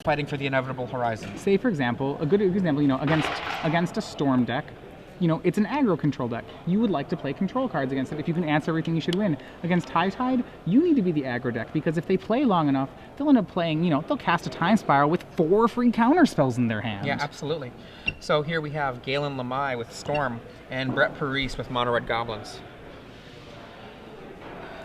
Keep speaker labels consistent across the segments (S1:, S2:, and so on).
S1: fighting for the inevitable horizon.
S2: Say, for example, a good example, against a Storm deck, it's an aggro control deck. You would like to play control cards against it. If you can answer everything, you should win. Against High Tide, you need to be the aggro deck, because if they play long enough, they'll end up playing, they'll cast a Time Spiral with 4 free counter spells in their hand.
S1: Yeah, absolutely. So here we have Galen Lemei with Storm and Brett Parise with Mono Red Goblins.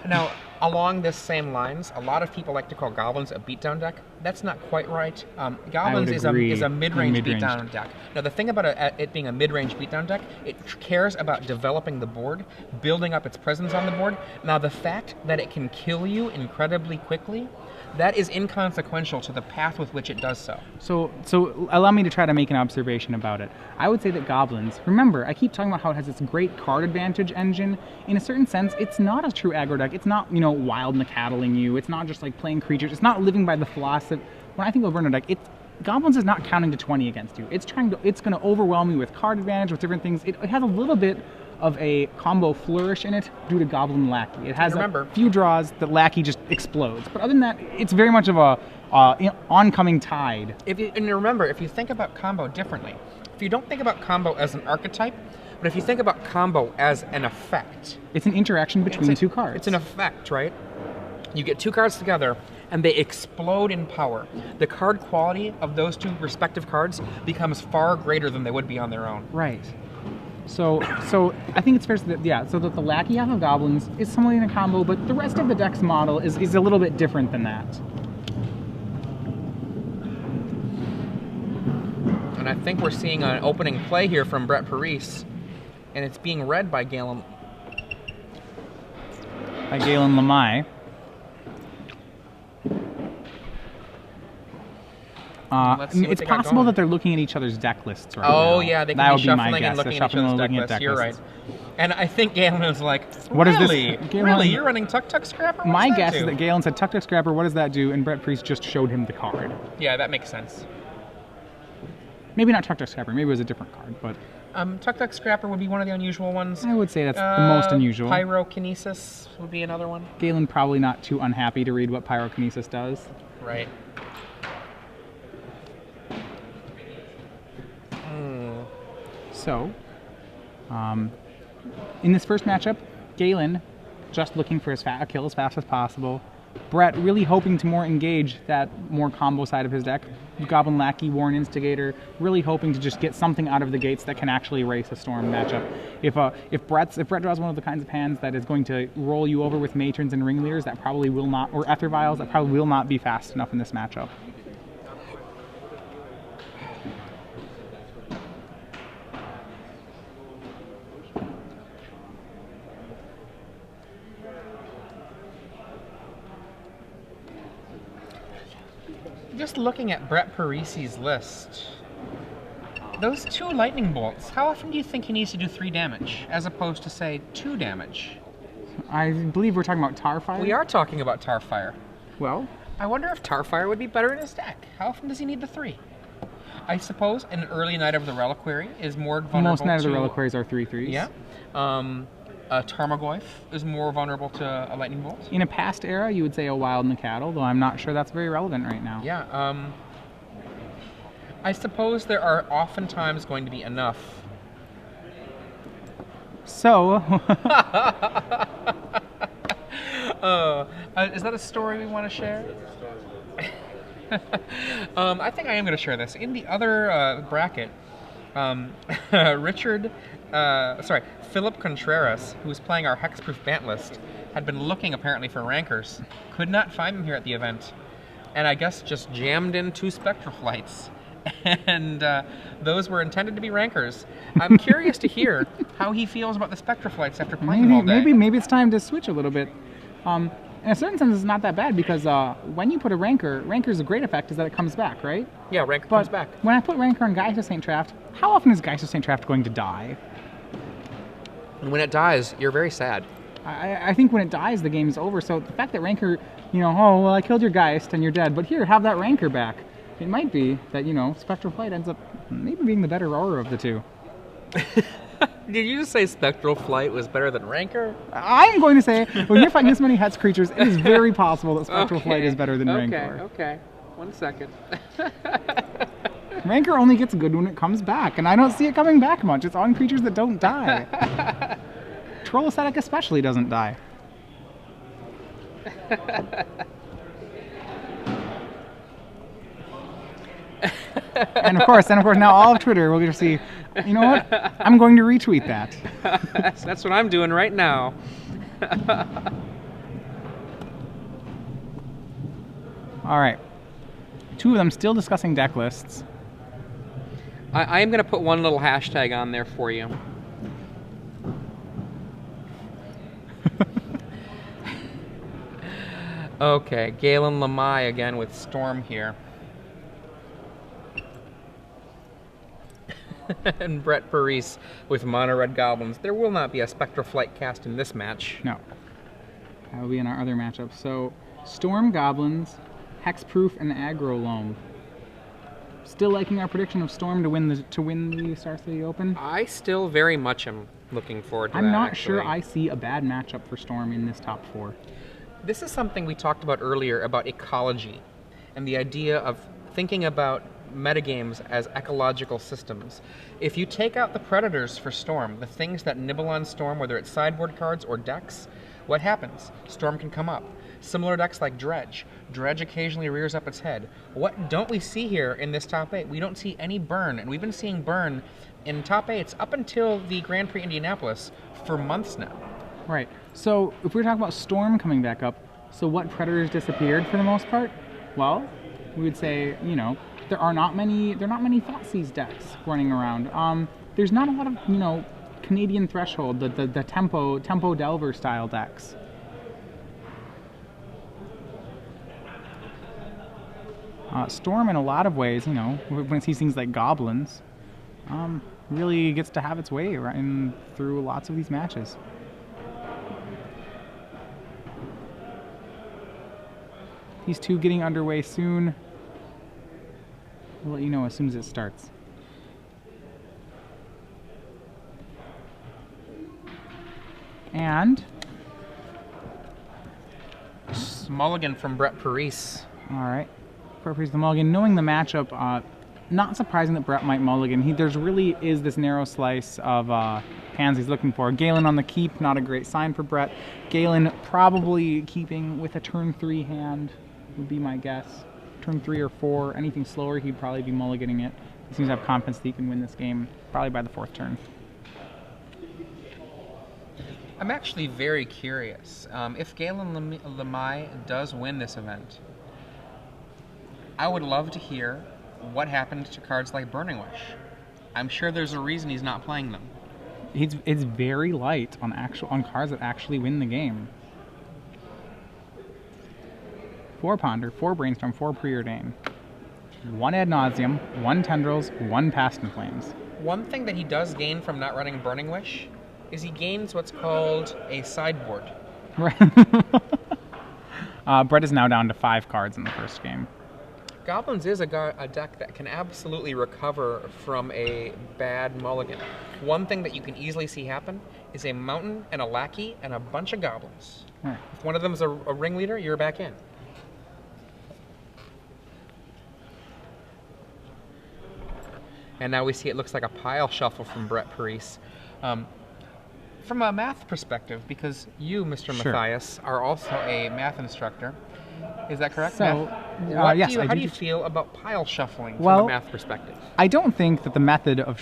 S1: Now, along this same lines, a lot of people like to call Goblins a beatdown deck. That's not quite right. Goblins is a mid-range beatdown deck. Now, the thing about it being a mid-range beatdown deck, it cares about developing the board, building up its presence on the board. Now, the fact that it can kill you incredibly quickly, that is inconsequential to the path with which it does so.
S2: So allow me to try to make an observation about it. I would say that Goblins, remember, I keep talking about how it has this great card advantage engine. In a certain sense, it's not a true aggro deck. It's not, wild Nacattling you. It's not just like playing creatures. It's not living by the philosophy. When I think of a burner deck, Goblins is not counting to 20 against you. It's going to overwhelm you with card advantage, with different things. It has a little bit of a combo flourish in it due to Goblin Lackey. It has a few draws that Lackey just explodes. But other than that, it's very much of a oncoming tide.
S1: And remember, if you think about combo differently, if you don't think about combo as an archetype, but if you think about combo as an effect.
S2: It's an interaction between two cards.
S1: It's an effect, right? You get 2 cards together, and they explode in power. The card quality of those 2 respective cards becomes far greater than they would be on their own.
S2: Right. So I think it's fair to say that, so that the Lackey half of Goblins is somewhat in a combo, but the rest of the deck's model is a little bit different than that.
S1: And I think we're seeing an opening play here from Brett Parise, and it's being read by Galen.
S2: By Galen Lemei. It's possible that they're looking at each other's deck lists right now.
S1: Oh, yeah, they can be shuffling and looking at each other's deck lists. You're right. And I think Galen is like, really? You're running Tuk Tuk Scrapper?
S2: My guess is that Galen said, Tuk Tuk Scrapper, what does that do? And Brett Parise just showed him the card.
S1: Yeah, that makes sense.
S2: Maybe not Tuk Tuk Scrapper. Maybe it was a different card, but...
S1: Tuk Tuk Scrapper would be one of the unusual ones.
S2: I would say that's the most unusual.
S1: Pyrokinesis would be another one.
S2: Galen probably not too unhappy to read what Pyrokinesis does.
S1: Right.
S2: So, in this first matchup, Galen just looking for a kill as fast as possible. Brett really hoping to more engage that more combo side of his deck. Goblin Lackey, Warren Instigator, really hoping to just get something out of the gates that can actually erase a Storm matchup. If Brett draws one of the kinds of hands that is going to roll you over with Matrons and Ringleaders, that probably will not, or Ether Vials, that probably will not be fast enough in this matchup.
S1: Just looking at Brett Parise's list, those 2 lightning bolts, how often do you think he needs to do 3 damage, as opposed to, say, 2 damage?
S2: I believe we're talking about Tarfire?
S1: We are talking about Tarfire.
S2: Well?
S1: I wonder if Tarfire would be better in his deck. How often does he need the 3? I suppose an early Knight of the Reliquary is more vulnerable to...
S2: Most Knight of the Reliquaries are 3/3s.
S1: Yeah. Tarmogoyf is more vulnerable to a lightning bolt.
S2: In a past era, you would say a Wild Nacaddle, though I'm not sure that's very relevant right now.
S1: Yeah. I suppose there are oftentimes going to be enough.
S2: So...
S1: is that a story we want to share? I think I am going to share this. In the other bracket, Philip Contreras, who was playing our Hexproof Bant list, had been looking apparently for rankers, could not find them here at the event, and I guess just jammed in 2 Spectral Flights, and those were intended to be rankers. I'm curious to hear how he feels about the Spectral Flights after playing them all day.
S2: Maybe it's time to switch a little bit. In a certain sense, it's not that bad, because when you put a Ranker's a great effect is that it comes back, right?
S1: Yeah, Ranker comes back.
S2: When I put Ranker on Geist of St. Traft, how often is Geist of St. Traft going to die?
S1: And when it dies, you're very sad.
S2: I think when it dies, the game's over. So the fact that Ranker, oh, well, I killed your Geist and you're dead, but here, have that Ranker back. It might be that, Spectral Flight ends up maybe being the better aura of the 2.
S1: Did you just say Spectral Flight was better than Ranker?
S2: I'm going to say, when you're fighting this many Hex creatures, it is very possible that Spectral Flight is better than Rancor.
S1: Okay. 1 second.
S2: Rancor only gets good when it comes back, and I don't see it coming back much. It's on creatures that don't die. Troll Ascetic especially doesn't die. And of course, now all of Twitter will just see, you know what? I'm going to retweet that.
S1: That's what I'm doing right now.
S2: All right. 2 of them still discussing deck lists.
S1: I am going to put one little hashtag on there for you. Okay, Galen Lemei again with Storm here. And Brett Parise with Mono Red Goblins. There will not be a Spectral Flight cast in this match.
S2: No. That will be in our other matchup. So, Storm Goblins, Hexproof, and Aggro Loam. Still liking our prediction of Storm to win the Star City Open?
S1: I still very much am looking forward to that,
S2: I'm not
S1: actually.
S2: sure I see a bad matchup for Storm in this top 4.
S1: This is something we talked about earlier about ecology and the idea of thinking about metagames as ecological systems. If you take out the predators for Storm, the things that nibble on Storm, whether it's sideboard cards or decks, what happens? Storm can come up. Similar decks like Dredge. Dredge occasionally rears up its head. What don't we see here in this top 8? We don't see any burn, and we've been seeing burn in top 8s up until the Grand Prix Indianapolis for months now.
S2: Right. So if we're talking about Storm coming back up, so what predators disappeared for the most part? Well, we would say, you know, there are not many Thoughtseize decks running around. There's not a lot of, you know, Canadian Threshold, the tempo Delver style decks. Storm, in a lot of ways, you know, when it sees things like Goblins, really gets to have its way right through lots of these matches. These 2 getting underway soon. We'll let you know as soon as it starts. And
S1: Mulligan from Brett Parise.
S2: All right. Brett Parise the Mulligan. Knowing the matchup, not surprising that Brett might mulligan. There's really is this narrow slice of hands he's looking for. Galen on the keep, not a great sign for Brett. Galen probably keeping with a turn 3 hand would be my guess. Turn 3 or 4, anything slower, he'd probably be mulliganing it. He seems to have confidence that he can win this game, probably by the 4th turn.
S1: I'm actually very curious. If Galen Lemei does win this event, I would love to hear what happened to cards like Burning Wish. I'm sure there's a reason he's not playing them.
S2: It's very light on cards that actually win the game. 4 Ponder, 4 Brainstorm, 4 Preordain, 1 Ad Nauseam, 1 Tendrils, 1 Past in Flames.
S1: One thing that he does gain from not running Burning Wish is he gains what's called a sideboard.
S2: Right. Brett is now down to 5 cards in the first game.
S1: Goblins is a deck that can absolutely recover from a bad mulligan. One thing that you can easily see happen is a mountain and a lackey and a bunch of goblins.
S2: Right.
S1: If one of them is a ringleader, you're back in. And now we see it looks like a pile shuffle from Brett Parise. From a math perspective, because you, Mr.
S2: Sure.
S1: Matthias, are also a math instructor, is that correct?
S2: So,
S1: Yes,
S2: yes,
S1: how do you feel about pile shuffling from
S2: Well,
S1: a math perspective?
S2: I don't think that the method of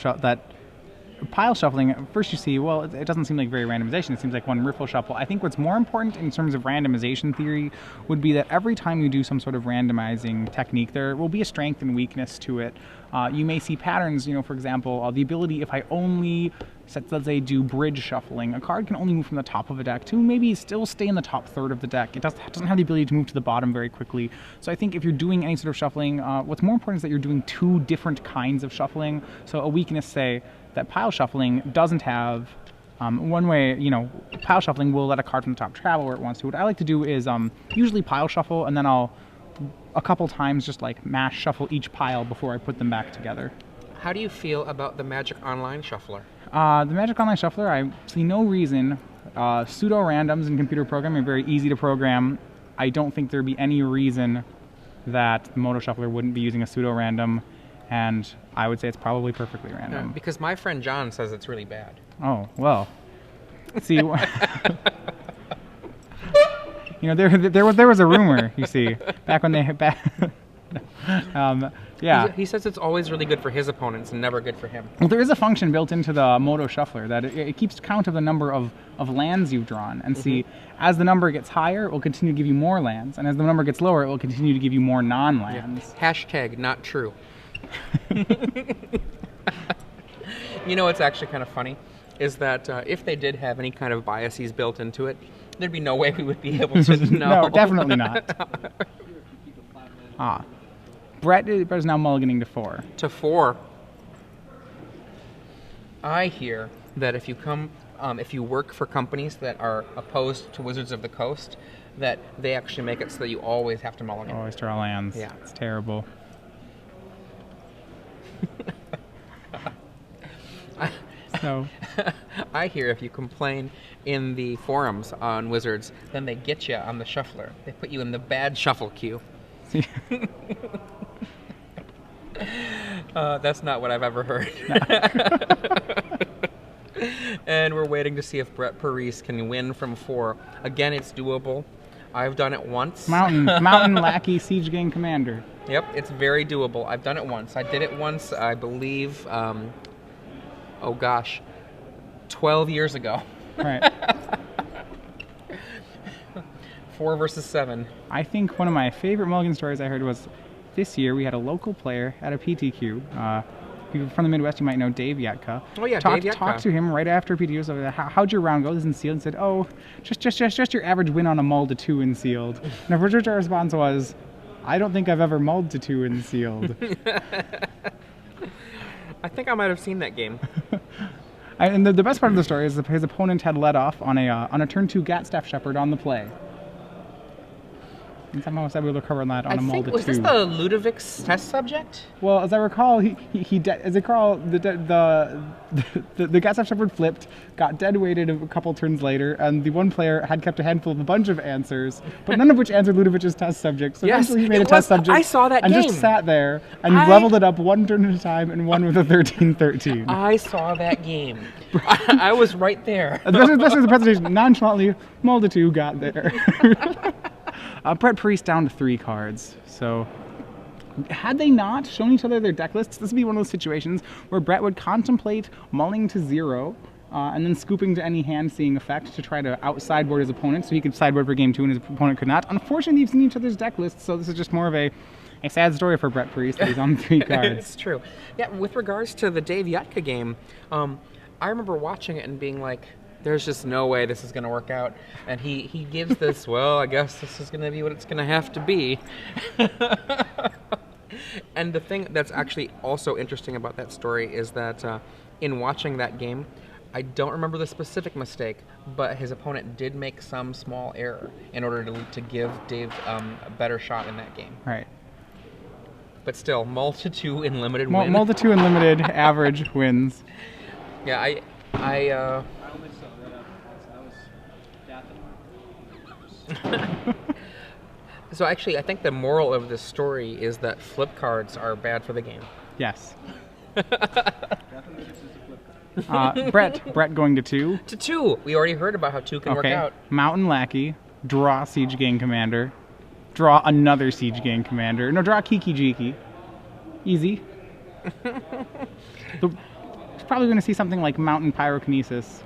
S2: pile shuffling, first you see, well, it doesn't seem like very randomization. It seems like one riffle shuffle. I think what's more important in terms of randomization theory would be that every time you do some sort of randomizing technique, there will be a strength and weakness to it. You may see patterns, you know, for example, the ability, if I only, let's say, do bridge shuffling, a card can only move from the top of a deck to maybe still stay in the top third of the deck. It doesn't have the ability to move to the bottom very quickly. So I think if you're doing any sort of shuffling, what's more important is that you're doing 2 different kinds of shuffling. So a weakness, say, that pile shuffling doesn't have. One way, you know, pile shuffling will let a card from the top travel where it wants to. What I like to do is usually pile shuffle, and then I'll a couple times just like mash shuffle each pile before I put them back together.
S1: How do you feel about the Magic Online Shuffler?
S2: The Magic Online Shuffler, I see no reason. Pseudo randoms in computer programming are very easy to program. I don't think there'd be any reason that the Moto Shuffler wouldn't be using a pseudo-random, and I would say it's probably perfectly random.
S1: Because my friend John says it's really bad.
S2: Oh, well. See, you know, there was a rumor, you see, back when they hit back. Yeah.
S1: He says it's always really good for his opponents and never good for him.
S2: Well, there is a function built into the Moto Shuffler that it keeps count of the number of lands you've drawn. And see, as the number gets higher, it will continue to give you more lands. And as the number gets lower, it will continue to give you more non-lands.
S1: Yeah. Hashtag not true. You know what's actually kind of funny is that if they did have any kind of biases built into it, there'd be no way we would be able to know.
S2: No, definitely not. Brett is now mulliganing to 4.
S1: To 4. I hear that if you work for companies that are opposed to Wizards of the Coast, that they actually make it so that you always have to mulligan.
S2: Always draw lands.
S1: Yeah.
S2: It's terrible. So
S1: I hear if you complain in the forums on Wizards, then they get you on the shuffler. They put you in the bad shuffle queue. That's not what I've ever heard. And we're waiting to see if Brett Parise can win from 4. Again, it's doable. I've done it once.
S2: Mountain Lackey Siege Gang Commander.
S1: Yep, it's very doable. I've done it once. I did it once, I believe, 12 years ago.
S2: Right.
S1: 4 versus 7.
S2: I think one of my favorite mulligan stories I heard was this year we had a local player at a PTQ. People from the Midwest, you might know Dave Yatka.
S1: Oh yeah, Dave Yatka.
S2: Talked to him right after PTQ. So how'd your round go? This is in sealed. And said, oh, just your average win on a mull to 2 in sealed. And our response was, I don't think I've ever mulled to 2 in sealed.
S1: I think I might have seen that game.
S2: And the best part of the story is that his opponent had led off on a turn 2 Gatstaff Shepherd on the play. And somehow I was able to recover on that on a mull to 2.
S1: Was this the Ludovic's test subject?
S2: Well, as I recall, the Gatstaff Shepherd flipped, got dead weighted a couple turns later, and the one player had kept a handful of a bunch of answers, but none of which answered Ludovic's test subject. So eventually he made a test subject.
S1: I saw that
S2: and
S1: game.
S2: Just sat there and leveled it up 1 turn at a time and won with a 13-13.
S1: I saw that game. I was right there.
S2: Especially the presentation, nonchalantly, mull to 2 got there. Brett Parise down to 3 cards. So, had they not shown each other their deck lists, this would be one of those situations where Brett would contemplate mulling to 0 and then scooping to any hand-seeing effect to try to out-sideboard his opponent so he could sideboard for game 2 and his opponent could not. Unfortunately, they've seen each other's deck lists, so this is just more of a sad story for Brett Parise that he's on 3 cards.
S1: It's true. Yeah, with regards to the Dave Yatka game, I remember watching it and being like, there's just no way this is going to work out. And he gives this, well, I guess this is going to be what it's going to have to be. And the thing that's actually also interesting about that story is that in watching that game, I don't remember the specific mistake, but his opponent did make some small error in order to give Dave a better shot in that game.
S2: Right.
S1: But still, mull to 2 in limited win.
S2: Mull to 2 in limited average wins.
S1: Yeah, I only saw that up. So actually, I think the moral of this story is that flip cards are bad for the game.
S2: Yes. Brett going to 2.
S1: To 2. We already heard about how 2 can work out.
S2: Mountain Lackey, draw Siege Gang Commander, draw another Siege Gang Commander. No, draw Kiki Jiki. Easy. He's probably going to see something like Mountain Pyrokinesis.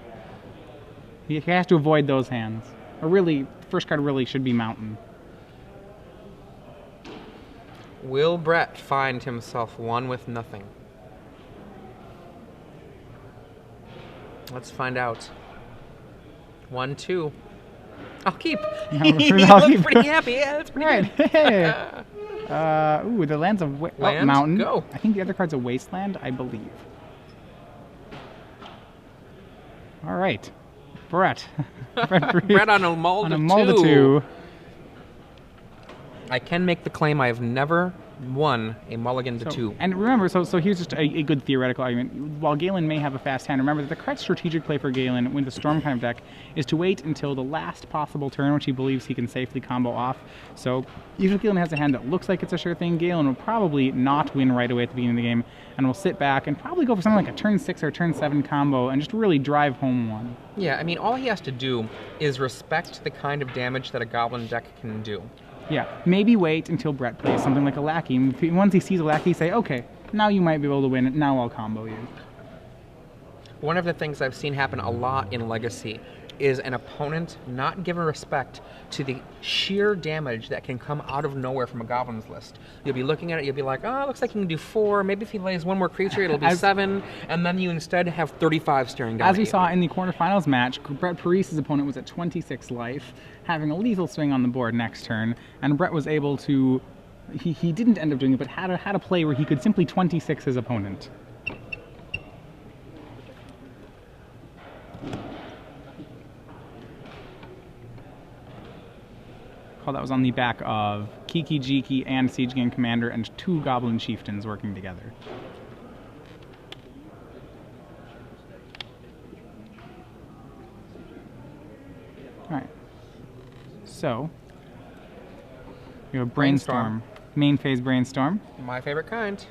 S2: He has to avoid those hands. Or really, first card really should be Mountain.
S1: Will Brett find himself one with nothing? Let's find out. 1, 2. I'll keep. You look pretty happy. Yeah, that's pretty
S2: right.
S1: good.
S2: Hey. Ooh, the lands of Mountain.
S1: Go.
S2: I think the other card's a Wasteland, I believe. All right. Brett.
S1: Brett on a mull to 2. I can make the claim I have never 1 a mulligan to 2.
S2: And remember, so here's just a good theoretical argument. While Galen may have a fast hand, remember that the correct strategic play for Galen with the Storm kind of deck is to wait until the last possible turn, which he believes he can safely combo off. So usually Galen has a hand that looks like it's a sure thing. Galen will probably not win right away at the beginning of the game, and will sit back and probably go for something like a turn 6 or turn 7 combo and just really drive home one.
S1: Yeah, I mean, all he has to do is respect the kind of damage that a Goblin deck can do.
S2: Yeah, maybe wait until Brett plays something like a Lackey. Once he sees a Lackey, say, okay, now you might be able to win it, now I'll combo you.
S1: One of the things I've seen happen a lot in Legacy is an opponent not giving respect to the sheer damage that can come out of nowhere from a Goblin's list. You'll be looking at it, you'll be like, oh, it looks like he can do 4, maybe if he lays one more creature it'll be 7, and then you instead have 35 staring down
S2: As we saw in the quarterfinals match, Brett Parise's opponent was at 26 life, having a lethal swing on the board next turn, and Brett was able to, he didn't end up doing it, but had a play where he could simply 26 his opponent. That was on the back of Kiki Jiki and Siege Gang Commander and 2 Goblin Chieftains working together. Alright. So, we have Brainstorm. Main phase Brainstorm.
S1: My favorite kind.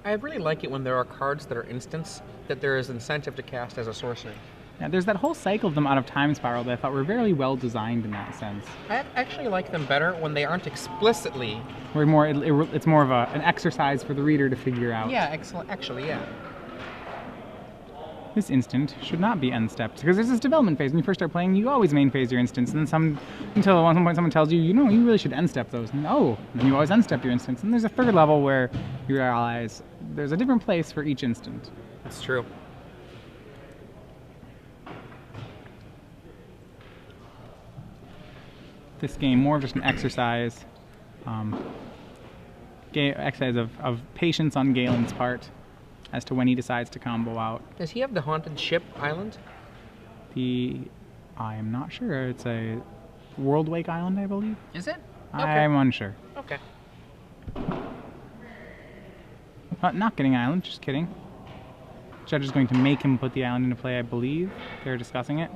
S1: I really like it when there are cards that are instants that there is incentive to cast as a sorcery.
S2: Yeah, there's that whole cycle of them out of Time Spiral that I thought were very well designed in that sense.
S1: I actually like them better when they aren't explicitly...
S2: It's more of an exercise for the reader to figure out.
S1: Yeah, excellent. Actually, yeah.
S2: This instant should not be unstepped, because there's this development phase. When you first start playing, you always main phase your instants, and then until at some point someone tells you, you know, you really should end step those. No, and then you always unstep your instants. And there's a third level where you realize there's a different place for each instant.
S1: That's true.
S2: This game more of just an exercise, exercise of patience on Galen's part as to when he decides to combo out.
S1: Does he have the Haunted Ship Island?
S2: I am not sure. It's a World Wake Island, I believe.
S1: Is it? Okay.
S2: I'm unsure.
S1: Okay.
S2: Not getting island, just kidding. Judge is going to make him put the island into play, I believe. They're discussing it.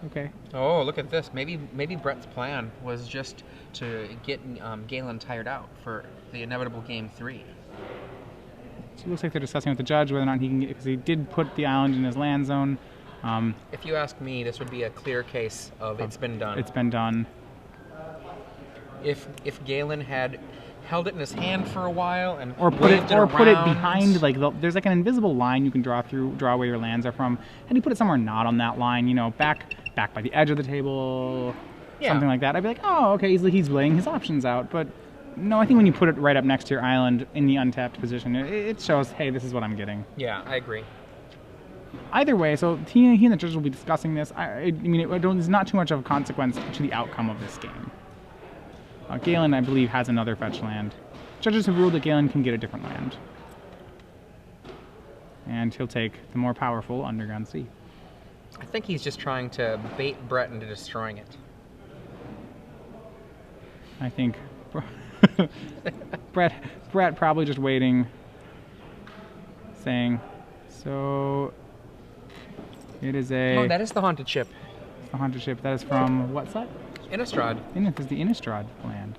S2: Okay.
S1: Oh, look at this. Maybe Brett's plan was just to get Galen tired out for the inevitable game 3.
S2: So it looks like they're discussing with the judge whether or not he can get, because he did put the island in his land zone.
S1: If you ask me, this would be a clear case of it's been done.
S2: It's been done.
S1: If Galen had held it in his hand for a while and
S2: put it behind, like there's like an invisible line you can draw where your lands are from, and you put it somewhere not on that line, you know, back by the edge of the table, something like that. I'd be like, oh, okay, he's laying his options out. But no, I think when you put it right up next to your island in the untapped position, it shows, hey, this is what I'm getting.
S1: Yeah, I agree.
S2: Either way, so he and the judge will be discussing this. I mean, there's not too much of a consequence to the outcome of this game. Galen, I believe, has another fetch land. Judges have ruled that Galen can get a different land. And he'll take the more powerful Underground Sea.
S1: I think he's just trying to bait Brett into destroying it.
S2: I think Brett probably just waiting, saying, so it is a...
S1: Oh, that is the Haunted Ship.
S2: It's the Haunted Ship. That is from what set?
S1: Innistrad.
S2: This is the Innistrad land.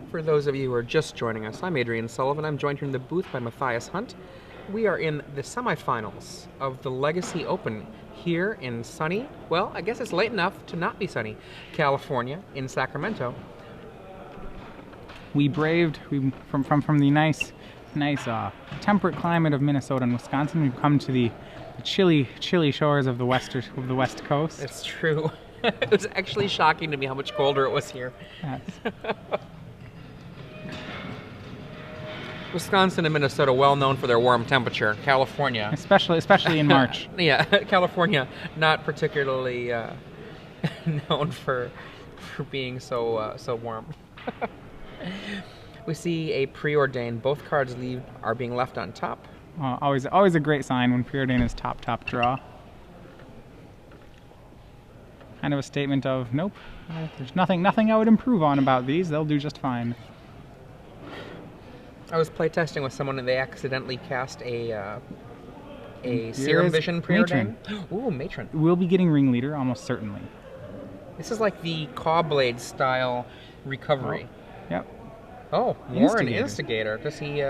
S1: For those of you who are just joining us, I'm Adrian Sullivan. I'm joined here in the booth by Matthias Hunt. We are in the semifinals of the Legacy Open here in sunny, well, I guess it's late enough to not be sunny, California, in Sacramento.
S2: We braved from the nice temperate climate of Minnesota and Wisconsin. We've come to the chilly shores of the west coast.
S1: It's true. It was actually shocking to me how much colder it was here.
S2: Yes.
S1: Wisconsin and Minnesota, well known for their warm temperature. California,
S2: especially in March.
S1: Yeah, California, not particularly known for being so warm. We see a preordained. Both cards are being left on top.
S2: Always a great sign when preordained is top draw. kind of a statement of, nope, there's nothing I would improve on about these. They'll do just fine.
S1: I was playtesting with someone and they accidentally cast a Serum Vision preordain. Ooh, Matron.
S2: We'll be getting Ringleader almost certainly.
S1: This is like the Cawblade style recovery.
S2: Oh, yep.
S1: Oh, more an Instigator. Does he...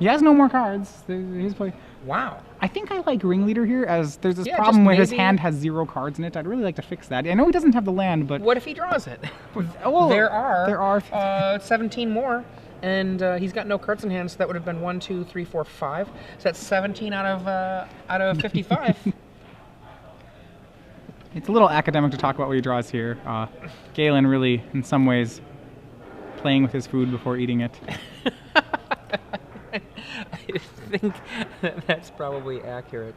S2: He has no more cards. He's play.
S1: Wow.
S2: I think I like Ringleader here, as there's this problem where his hand has 0 cards in it. I'd really like to fix that. I know he doesn't have the land, but...
S1: What if he draws it?
S2: Well,
S1: there are 17 more, and he's got no cards in hand, so that would have been 1, 2, 3, 4, 5. So that's 17 out of 55.
S2: It's a little academic to talk about what he draws here. Galen really, in some ways, playing with his food before eating it.
S1: I think that's probably accurate.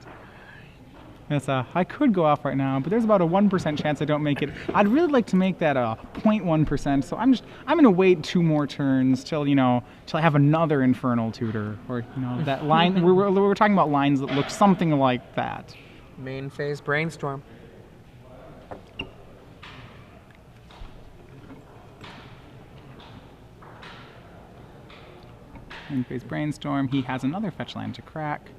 S2: Yes, I could go off right now, but there's about a 1% chance I don't make it. I'd really like to make that 0.1%, so I'm gonna wait 2 more turns till I have another Infernal Tutor, or that line. we're talking about lines that look something like that.
S1: Main phase Brainstorm.
S2: In phase Brainstorm, he has another fetch land to crack.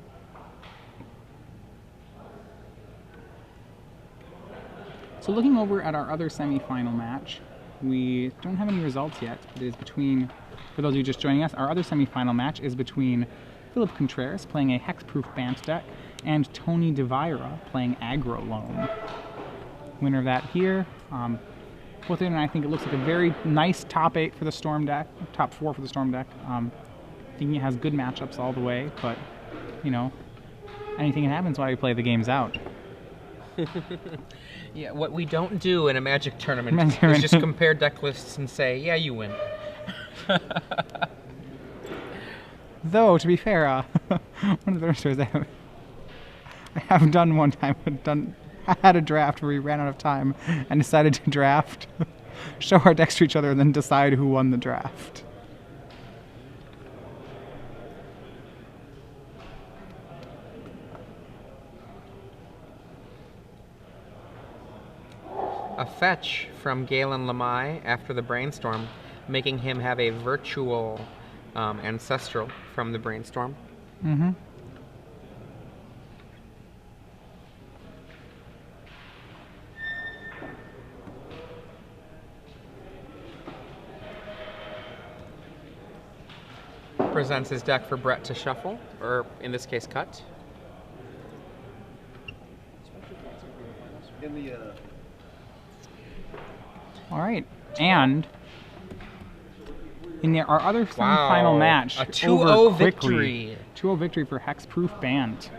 S2: So looking over at our other semi-final match, we don't have any results yet. It is between, for those of you just joining us, our other semi-final match is between Philip Contreras playing a Hexproof Bant deck and Tony DeVira playing Aggro Loam. Winner of that here. Both in, and I think it looks like a very nice top 8 for the Storm deck, top 4 for the Storm deck. I think he has good matchups all the way, but, anything can happen, so why we play the games out.
S1: Yeah, what we don't do in a Magic tournament is just compare deck lists and say, yeah, you win.
S2: Though, to be fair, one of the better stories I have done one time, I had a draft where we ran out of time and decided to draft, show our decks to each other, and then decide who won the draft.
S1: A fetch from Galen Lemei after the Brainstorm, making him have a virtual Ancestral from the Brainstorm.
S2: Mm-hmm.
S1: Presents his deck for Brett to shuffle, or in this case, cut.
S2: All right, and in our other semifinal match,
S1: a 2-0 victory.
S2: 2-0 victory for Hexproof Bant.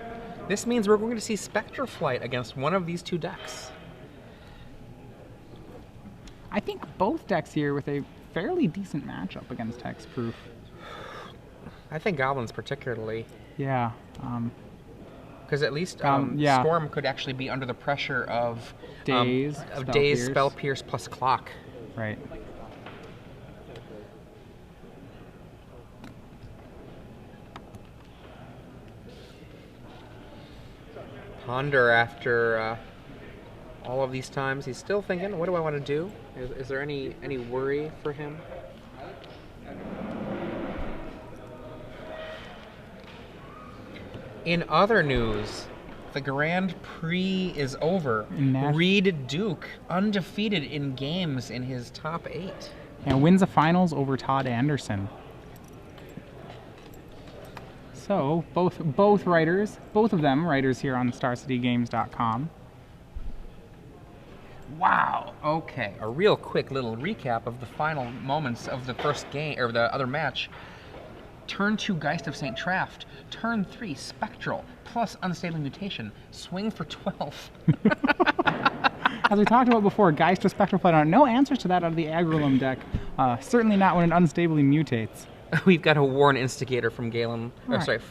S1: This means we're going to see Spectral Flight against one of these 2 decks.
S2: I think both decks here with a fairly decent matchup against Hexproof.
S1: I think Goblins particularly.
S2: Yeah.
S1: Because at least Storm could actually be under the pressure of
S2: Daze,
S1: Spell Pierce plus Clock.
S2: Right.
S1: Ponder after all of these times. He's still thinking, what do I want to do? Is there any worry for him? In other news, the Grand Prix is over. Reed Duke, undefeated in games in his top 8.
S2: And wins the finals over Todd Anderson. So, both writers, both of them writers here on StarCityGames.com.
S1: Wow. Okay, a real quick little recap of the final moments of the first game, or the other match. Turn 2, Geist of St. Traft. Turn 3, Spectral, plus Unstable Mutation. Swing for 12.
S2: As we talked about before, Geist with Spectral Flight on it. No answers to that out of the Aggro Loam deck. Certainly not when it unstably mutates.
S1: We've got a Warren Instigator from Galen,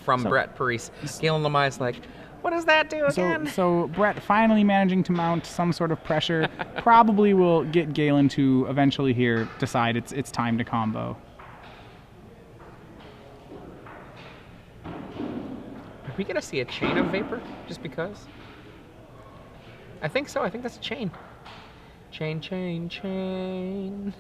S1: from Brett Parise. Galen Lemai's like, what does that do again?
S2: So Brett finally managing to mount some sort of pressure probably will get Galen to eventually here decide it's time to combo.
S1: Are we going to see a chain of Vapor, just because? I think so. I think that's a chain. Chain, chain, chain.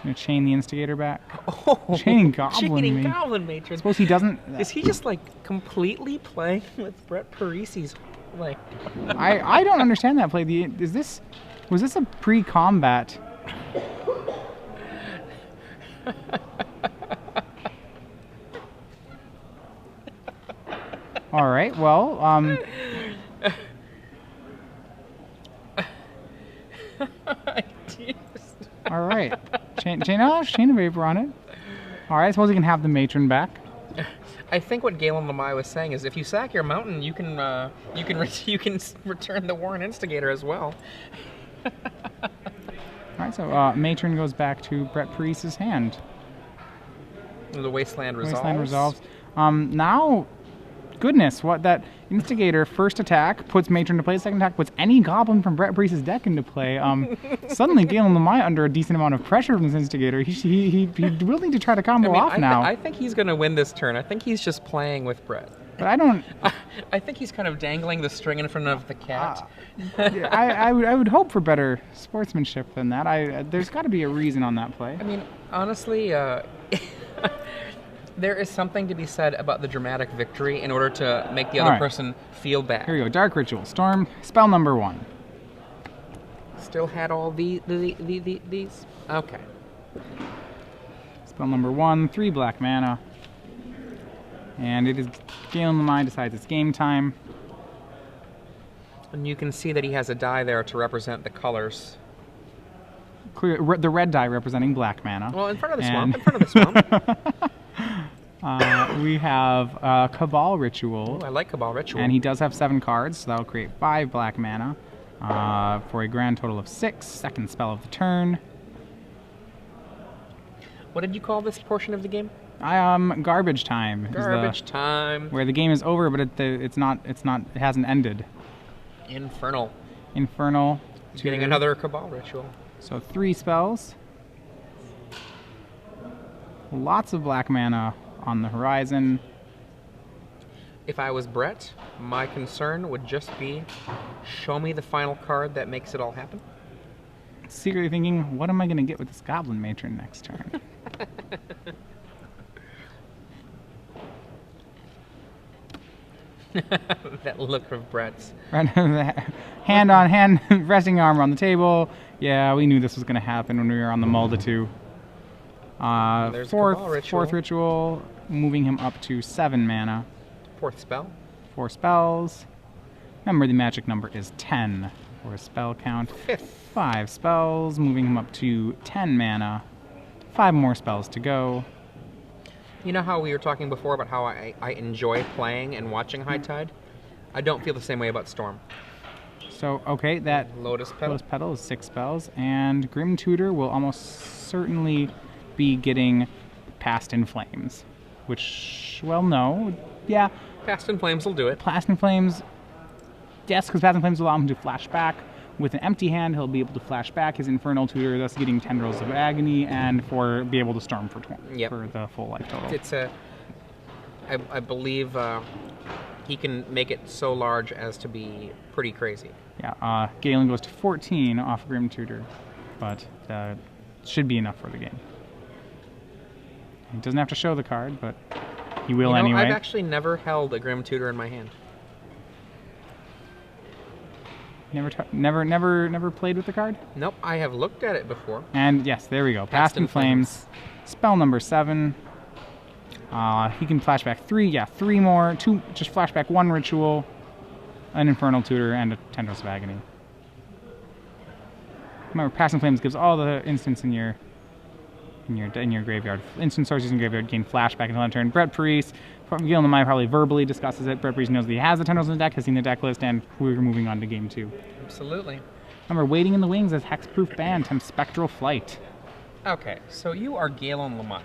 S2: Gonna chain the instigator back.
S1: Oh,
S2: Chaining Goblin
S1: Matron.
S2: Suppose he doesn't.
S1: Is he just like completely playing with Brett Parise's like?
S2: I don't understand that play. Was this a pre-combat? All right. Well, all right. Chain of vapor on it. All right. I suppose he can have the matron back.
S1: I think what Galen Lemei was saying is, if you sack your mountain, you can return the Warren Instigator as well.
S2: All right. So matron goes back to Brett Parise's hand.
S1: The Wasteland resolves.
S2: Wasteland resolves. Now, goodness, what that instigator first attack puts matron to play. Second attack puts any goblin from Brett Parise's deck into play. Suddenly, Galen Lemei under a decent amount of pressure from this instigator. He's willing to try to combo off now.
S1: I think he's going to win this turn. I think he's just playing with Brett.
S2: But I don't.
S1: I think he's kind of dangling the string in front of the cat.
S2: I would hope for better sportsmanship than that. There's got to be a reason on that play.
S1: I mean, honestly, there is something to be said about the dramatic victory in order to make the other person feel bad.
S2: Here we go. Dark Ritual. Storm. Spell number 1.
S1: Still had all these. Okay.
S2: Spell number 1. 3 black mana. And it is Galen Lemei decides it's game time.
S1: And you can see that he has a die there to represent the colors.
S2: The red die representing black mana.
S1: Well, in front of the swamp. In front of the swamp.
S2: We have Cabal Ritual.
S1: Ooh, I like Cabal Ritual.
S2: And he does have 7 cards, so that'll create 5 black mana for a grand total of 6. Second spell of the turn.
S1: What did you call this portion of the game?
S2: Garbage time.
S1: Garbage time.
S2: Where the game is over, but it hasn't ended.
S1: Infernal.
S2: Getting
S1: another Cabal Ritual.
S2: So 3 spells. Lots of black mana on the horizon.
S1: If I was Brett, my concern would just be, show me the final card that makes it all happen.
S2: Secretly thinking, what am I going to get with this Goblin Matron next turn?
S1: That look of Brett's.
S2: Hand on hand, resting armor on the table. Yeah, we knew this was going to happen when we were on the Multitude. Fourth ritual, moving him up to 7 mana.
S1: Fourth spell.
S2: 4 spells. Remember, the magic number is 10 for a spell count. 5 spells, moving him up to 10 mana. 5 more spells to go.
S1: You know how we were talking before about how I enjoy playing and watching High Tide? I don't feel the same way about Storm.
S2: So, okay, that
S1: Lotus Petal
S2: is 6 spells, and Grim Tutor will almost certainly be getting Past in Flames, which, well, no, yeah.
S1: Past in Flames will do it.
S2: Past in Flames, yes, because Past in Flames will allow him to flash back. With an empty hand, he'll be able to flash back his Infernal Tutor, thus getting Tendrils of Agony, and be able to Storm for 20 for the full life total.
S1: I believe he can make it so large as to be pretty crazy.
S2: Yeah, Galen goes to 14 off Grim Tutor, but should be enough for the game. He doesn't have to show the card, but he will anyway.
S1: I've actually never held a Grim Tutor in my hand.
S2: Never played with the card?
S1: Nope, I have looked at it before.
S2: And yes, there we go. Past in Flames. Spell number 7. He can flashback 3. Yeah, 3 more. 2. Just flashback 1 ritual, an Infernal Tutor, and a Tendrils of Agony. Remember, Past in Flames gives all the instants in your graveyard. Instant sources in graveyard gain flashback until end turn. Brett Parise. Galen Lemei probably verbally discusses it. Brett Parise knows that he has the Tendrils in the deck, has seen the deck list, and we're moving on to game 2.
S1: Absolutely.
S2: Remember, Waiting in the Wings as Hexproof Band times Spectral Flight.
S1: Okay, so you are Galen Lemei.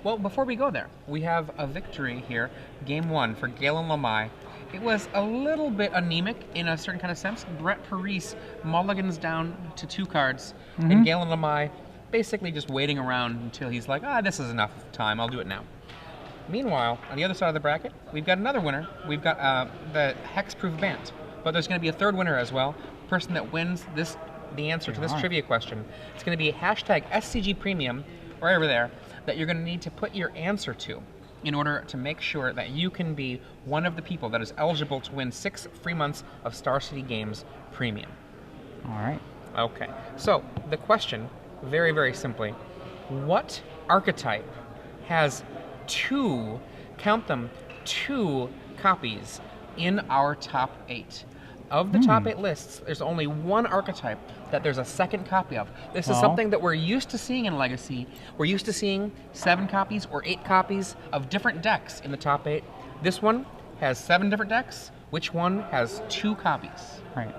S1: Well, before we go there, we have a victory here, game 1 for Galen Lemei. It was a little bit anemic in a certain kind of sense. Brett Parise mulligans down to 2 cards, and Galen Lemei basically just waiting around until he's like, this is enough time, I'll do it now. Meanwhile, on the other side of the bracket, we've got another winner. We've got the Hexproof Band. But there's going to be a third winner as well. person that wins the answer to this trivia question. It's going to be hashtag SCG Premium, right over there, that you're going to need to put your answer to in order to make sure that you can be one of the people that is eligible to win 6 free months of Star City Games Premium.
S2: All right.
S1: Okay, so the question, very, very simply, what archetype has 2 copies in our top 8? Of the top 8 lists, there's only 1 archetype that there's a second copy of. This is something that we're used to seeing in Legacy. We're used to seeing 7 copies or 8 copies of different decks in the top 8. This one has 7 different decks. Which one has 2 copies?
S2: Right.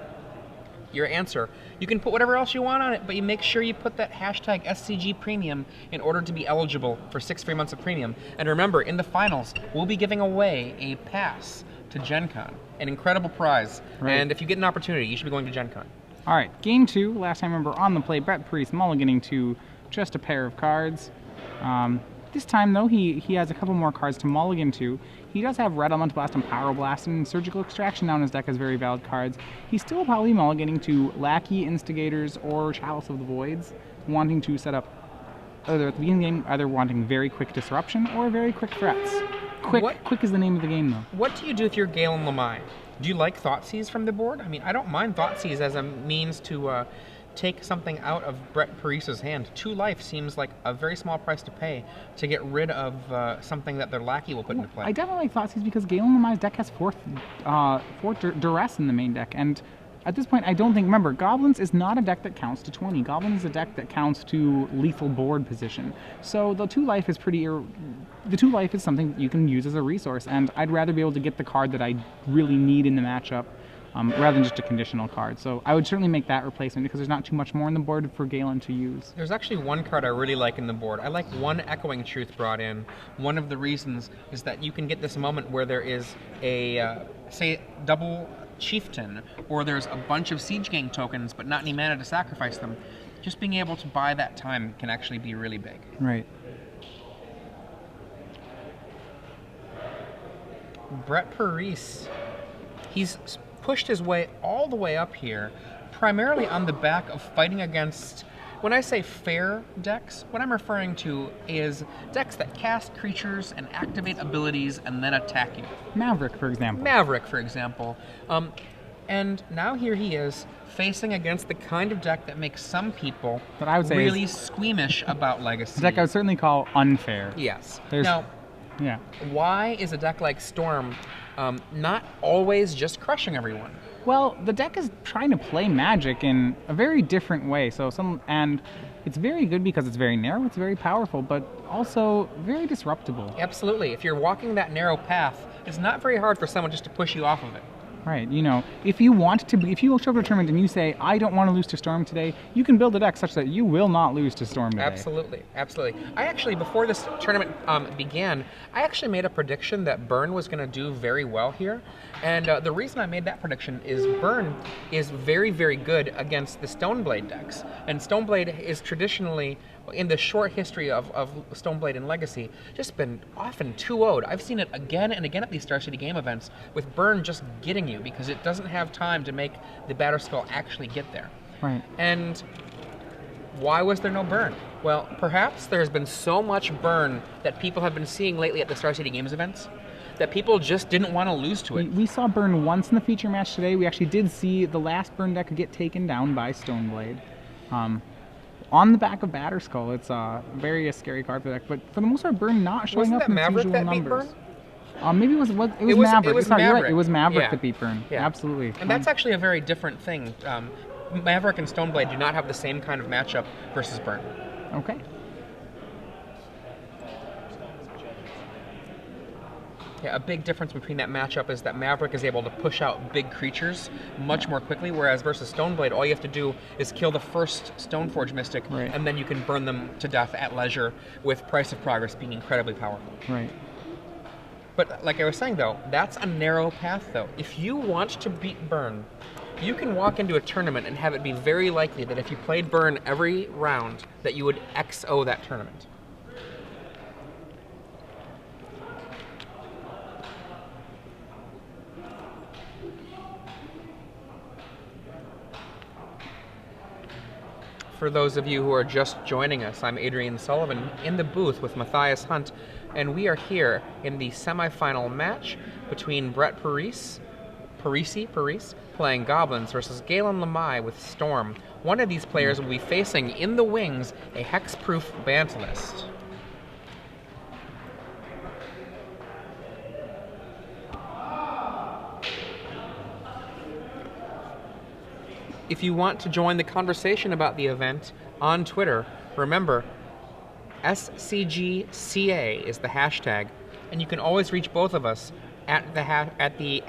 S1: Your answer. You can put whatever else you want on it, but you make sure you put that hashtag SCG Premium in order to be eligible for 6 free months of Premium. And remember, in the finals, we'll be giving away a pass to Gen Con, an incredible prize. Right. And if you get an opportunity, you should be going to Gen Con.
S2: All right, game 2. Last time, remember, on the play, Brett Parise mulliganing to just a pair of cards. This time, though, he has a couple more cards to mulligan to. He does have Red Elemental Blast and Pyro Blast, and Surgical Extraction now in his deck as very valid cards. He's still probably mulliganing to Lackey, Instigators, or Chalice of the Voids, wanting to set up, either at the beginning of the game, either wanting very quick disruption or very quick threats. Quick is the name of the game, though.
S1: What do you do if you're Galen Lemei? Do you like Thoughtseize from the board? I mean, I don't mind Thoughtseize as a means to take something out of Brett Parise's hand. 2 life seems like a very small price to pay to get rid of something that their lackey will put into play.
S2: I definitely like Thoughtseize because Galen Lemai's deck has 4th Duress in the main deck, and at this point, I don't think, remember, Goblins is not a deck that counts to 20. Goblins is a deck that counts to lethal board position. So the 2 life is the 2 life is something that you can use as a resource, and I'd rather be able to get the card that I really need in the matchup rather than just a conditional card. So I would certainly make that replacement because there's not too much more in the board for Galen to use.
S1: There's actually 1 card I really like in the board. I like 1 Echoing Truth brought in. One of the reasons is that you can get this moment where there is a, say, double Chieftain, or there's a bunch of Siege Gang tokens but not any mana to sacrifice them. Just being able to buy that time can actually be really big.
S2: Right.
S1: Brett Parise, he's pushed his way all the way up here, primarily on the back of fighting against, when I say fair decks, what I'm referring to is decks that cast creatures and activate abilities and then attack you.
S2: Maverick, for example.
S1: And now here he is, facing against the kind of deck that makes some people really squeamish about Legacy.
S2: The deck I would certainly call unfair.
S1: Yes.
S2: Yeah.
S1: Why is a deck like Storm not always just crushing everyone?
S2: Well, the deck is trying to play Magic in a very different way. And it's very good because it's very narrow, it's very powerful, but also very disruptible.
S1: Absolutely. If you're walking that narrow path, it's not very hard for someone just to push you off of it.
S2: Right, if you show up to a tournament and you say, I don't want to lose to Storm today, you can build a deck such that you will not lose to Storm today.
S1: Absolutely. I actually, before this tournament began, I actually made a prediction that Burn was going to do very well here. And the reason I made that prediction is Burn is very, very good against the Stoneblade decks. And Stoneblade is traditionally, in the short history of Stoneblade and Legacy, just been often 2-0'd. I've seen it again and again at these Star City game events, with Burn just getting you because it doesn't have time to make the Batterskull actually get there.
S2: Right.
S1: And why was there no Burn? Well, perhaps there's been so much Burn that people have been seeing lately at the Star City Games events that people just didn't want to lose to it.
S2: We saw Burn once in the feature match today. We actually did see the last Burn deck get taken down by Stoneblade. On the back of Batterskull, it's a very scary card for the deck, but for the most part, Burn not showing up in its usual numbers. Maybe it was Maverick.
S1: It was Maverick.
S2: You're right. It was Maverick that beat Burn.
S1: Yeah.
S2: Absolutely.
S1: And that's actually a very different thing. Maverick and Stoneblade do not have the same kind of matchup versus Burn.
S2: Okay.
S1: Yeah, a big difference between that matchup is that Maverick is able to push out big creatures much more quickly, whereas versus Stoneblade, all you have to do is kill the first Stoneforge Mystic, and then you can burn them to death at leisure, with Price of Progress being incredibly powerful.
S2: Right.
S1: But like I was saying, though, that's a narrow path, though. If you want to beat Burn, you can walk into a tournament and have it be very likely that if you played Burn every round, that you would XO that tournament. For those of you who are just joining us, I'm Adrian Sullivan in the booth with Matthias Hunt, and we are here in the semifinal match between Brett Parise, playing Goblins versus Galen Lemei with Storm. One of these players will be facing in the wings a hexproof Bantlist. If you want to join the conversation about the event on Twitter, remember, SCGCA is the hashtag, and you can always reach both of us at SCG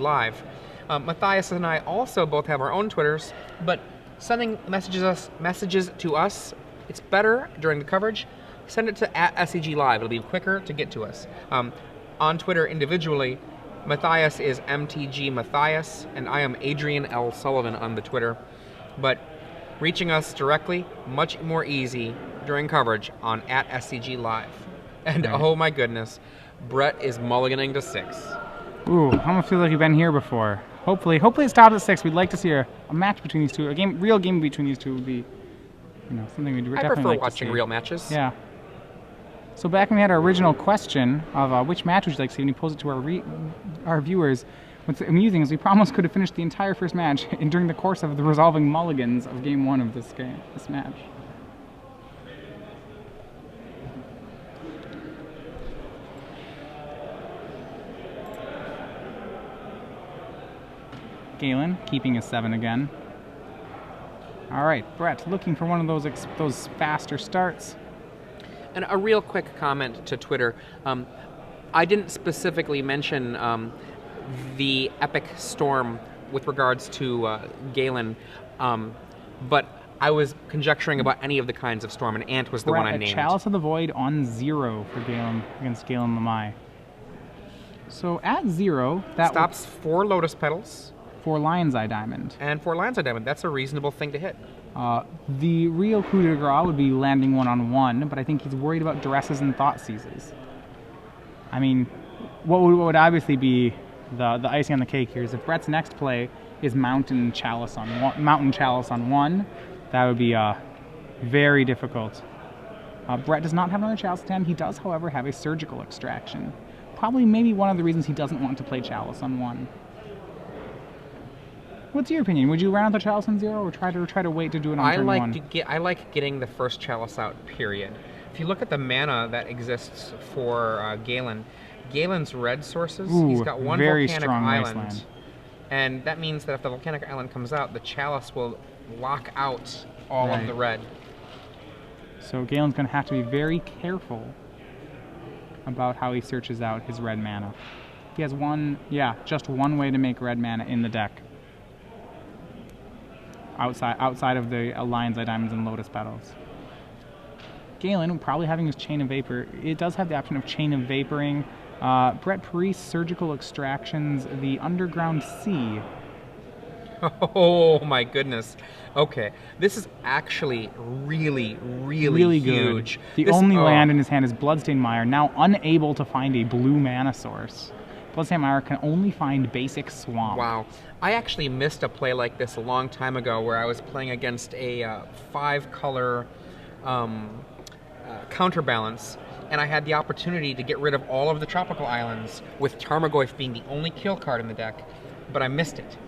S1: Live. Matthias and I also both have our own Twitters, but sending messages to us, it's better during the coverage. Send it to @SCG Live. It'll be quicker to get to us. On Twitter individually, Matthias is MTG Matthias, and I am Adrian L. Sullivan on the Twitter. But reaching us directly, much more easy during coverage on @SCG Live. And oh my goodness, Brett is mulliganing to 6.
S2: Ooh, I almost feel like we've been here before. Hopefully it stops at 6. We'd like to see a match between these two. Real game between these two would be, something we'd definitely like to see.
S1: I prefer watching real matches.
S2: Yeah. So back when we had our original question of which match would you like to see, and we posed it to our viewers, what's amusing is we almost could have finished the entire first match during the course of the resolving mulligans of Game 1 of this match. Galen keeping his 7 again. All right, Brett looking for one of those faster starts.
S1: And a real quick comment to Twitter. I didn't specifically mention the epic storm with regards to Galen, but I was conjecturing about any of the kinds of storm, and Ant was the one I named.
S2: Chalice of the Void on 0 for Galen against Galen Lemei. So at 0, that
S1: stops 4 Lotus Petals.
S2: 4 Lion's Eye Diamond.
S1: And 4 Lion's Eye Diamond. That's a reasonable thing to hit.
S2: The real coup de grace would be landing 1 on 1, but I think he's worried about duresses and thought seizes. I mean, what would obviously be the icing on the cake here is if Brett's next play is Mountain Chalice on 1, that would be very difficult. Brett does not have another Chalice stand. He does, however, have a Surgical Extraction. Probably maybe one of the reasons he doesn't want to play Chalice on 1. What's your opinion? Would you run out the Chalice on 0 or try to wait to do it on turn 1?
S1: I like getting the first Chalice out, period. If you look at the mana that exists for Galen's red sources, he's got 1 volcanic island. And that means that if the volcanic island comes out, the Chalice will lock out all of the red.
S2: So Galen's going to have to be very careful about how he searches out his red mana. He has just one way to make red mana in the deck. Outside of the Lion's Eye Diamonds and Lotus Petals. Galen, probably having his Chain of Vapor, it does have the option of Chain of Vaporing. Brett Parise, Surgical Extractions, the Underground Sea.
S1: Oh my goodness. Okay, this is actually really huge.
S2: The only land in his hand is Bloodstained Mire, now unable to find a blue mana source. Bloodstained Mire can only find basic Swamp.
S1: Wow. I actually missed a play like this a long time ago where I was playing against a 5-color counterbalance, and I had the opportunity to get rid of all of the tropical islands, with Tarmogoyf being the only kill card in the deck, but I missed it.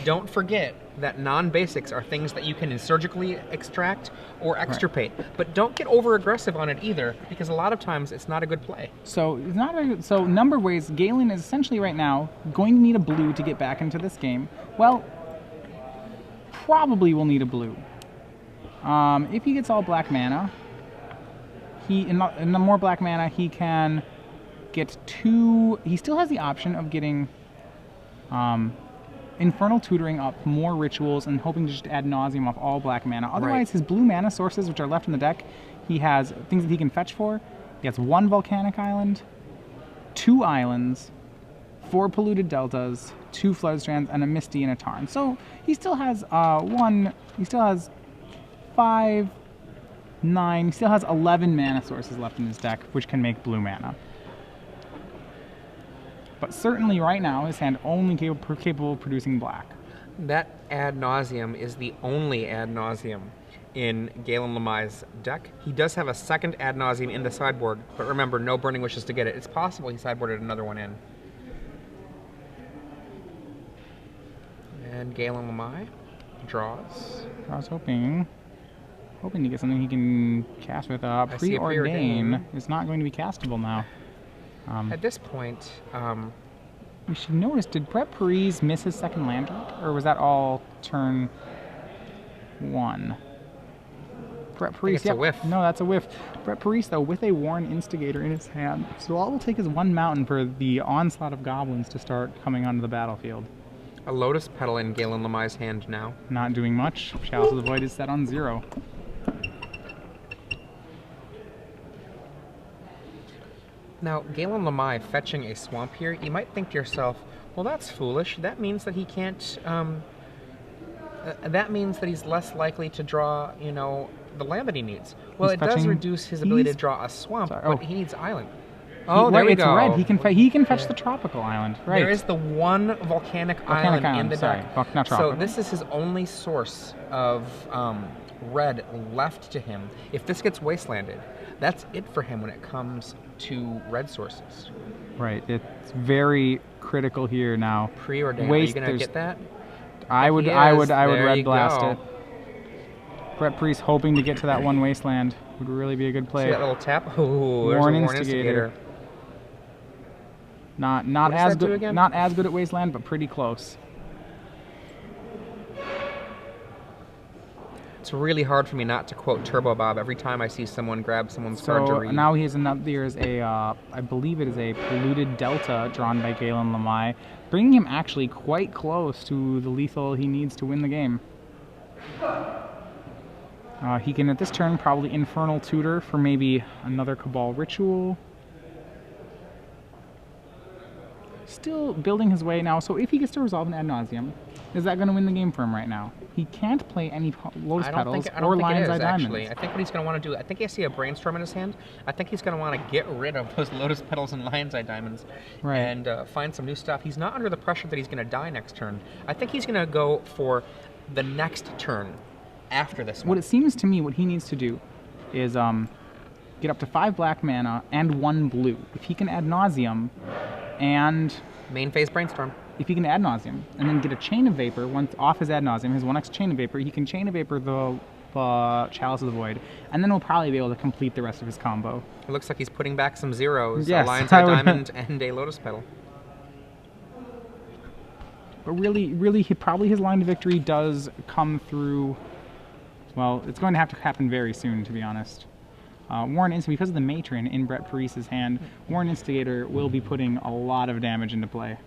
S1: Don't forget that non-basics are things that you can surgically extract or extirpate, but don't get over-aggressive on it either, because a lot of times it's not a good play.
S2: So number ways, Galen is essentially right now going to need a blue to get back into this game. Well, probably will need a blue. If he gets all black mana, in the more black mana, he can get 2. He still has the option of getting Infernal Tutoring up more rituals and hoping to just ad nauseum off all black mana. Otherwise, his blue mana sources, which are left in the deck, he has things that he can fetch for. He has 1 volcanic island, 2 islands, 4 polluted deltas, 2 flooded strands, and a Misty and a Tarn. So he still has 5, 9, he still has 11 mana sources left in his deck, which can make blue mana. But certainly right now, his hand only capable of producing black.
S1: That ad nauseum is the only ad nauseum in Galen Lemai's deck. He does have a second ad nauseum in the sideboard, but remember, no Burning Wishes to get it. It's possible he sideboarded another one in. And Galen Lemai draws.
S2: I was hoping to get something he can cast with. Preordain is not going to be castable now.
S1: At this point,
S2: we should notice, did Brett Parise miss his second land drop? Or was that all turn 1? Brett Parise,
S1: a whiff.
S2: No, that's a whiff. Brett Parise, though, with a Warren Instigator in his hand. So all it will take is 1 mountain for the onslaught of goblins to start coming onto the battlefield.
S1: A Lotus Petal in Galen Lemai's hand now.
S2: Not doing much. Chalice of the Void is set on 0.
S1: Now, Galen Lemai fetching a swamp here, you might think to yourself, well, that's foolish. That means that he can't, that means that he's less likely to draw, you know, the land that he needs. Well, it does reduce his ability to draw a swamp, but he needs island. Oh, there we go.
S2: It's red. He can fetch the tropical island. Right.
S1: There is the one volcanic island in the deck.
S2: Not tropical.
S1: So this is his only source of red left to him. If this gets wastelanded, that's it for him when it comes to red sources.
S2: Right. It's very critical here now.
S1: Preordained. Are you gonna get that?
S2: I would red blast it. Brett Parise hoping to get to that one wasteland would really be a good play.
S1: See that little tap? Ooh, there's
S2: Warren
S1: a Warren
S2: Instigator. Not as good at wasteland, but pretty close.
S1: It's really hard for me not to quote Turbo Bob every time I see someone grab someone's card to read.
S2: So now there's a, I believe it is a Polluted Delta drawn by Galen Lemai, bringing him actually quite close to the lethal he needs to win the game. He can, at this turn, probably Infernal Tutor for maybe another Cabal Ritual. Still building his way now, so if he gets to resolve an Ad Nauseam, is that going to win the game for him right now? He can't play any Lotus Petals or Lion's Eye Diamonds.
S1: Actually. I think what he's going to want to do, I think I see a Brainstorm in his hand. I think he's going to want to get rid of those Lotus Petals and Lion's Eye Diamonds and find some new stuff. He's not under the pressure that he's going to die next turn. I think he's going to go for the next turn after this one.
S2: What it seems to me what he needs to do is get up to 5 black mana and 1 blue. If he can Ad Nauseam and
S1: main phase Brainstorm.
S2: If he can Ad Nauseam and then get a Chain of Vapor once off his Ad Nauseam, his 1x Chain of Vapor, he can Chain of Vapor the Chalice of the Void, and then he'll probably be able to complete the rest of his combo.
S1: It looks like he's putting back some zeros,
S2: yes,
S1: a Lion's Eye Diamond and a Lotus Petal.
S2: But really, probably his line to victory does come through. Well, it's going to have to happen very soon, to be honest. Warren Instigator, because of the Matron in Brett Parise's hand, Warren Instigator will be putting a lot of damage into play.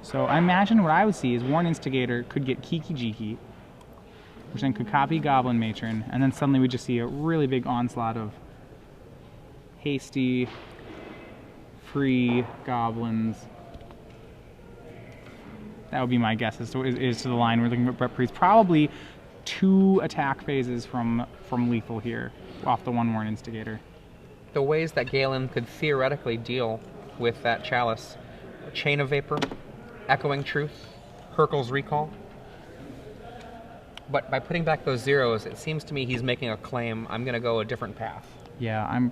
S2: So I imagine what I would see is Warren Instigator could get Kiki Jiki, which then could copy Goblin Matron, and then suddenly we just see a really big onslaught of hasty, free goblins. That would be my guess as to the line we're looking at Brett Parise. Probably 2 attack phases from lethal here, off the 1 Warren Instigator.
S1: The ways that Galen could theoretically deal with that Chalice: Chain of Vapor, Echoing Truth, Hurkyl's Recall. But by putting back those zeros, it seems to me he's making a claim. I'm going to go a different path.
S2: Yeah,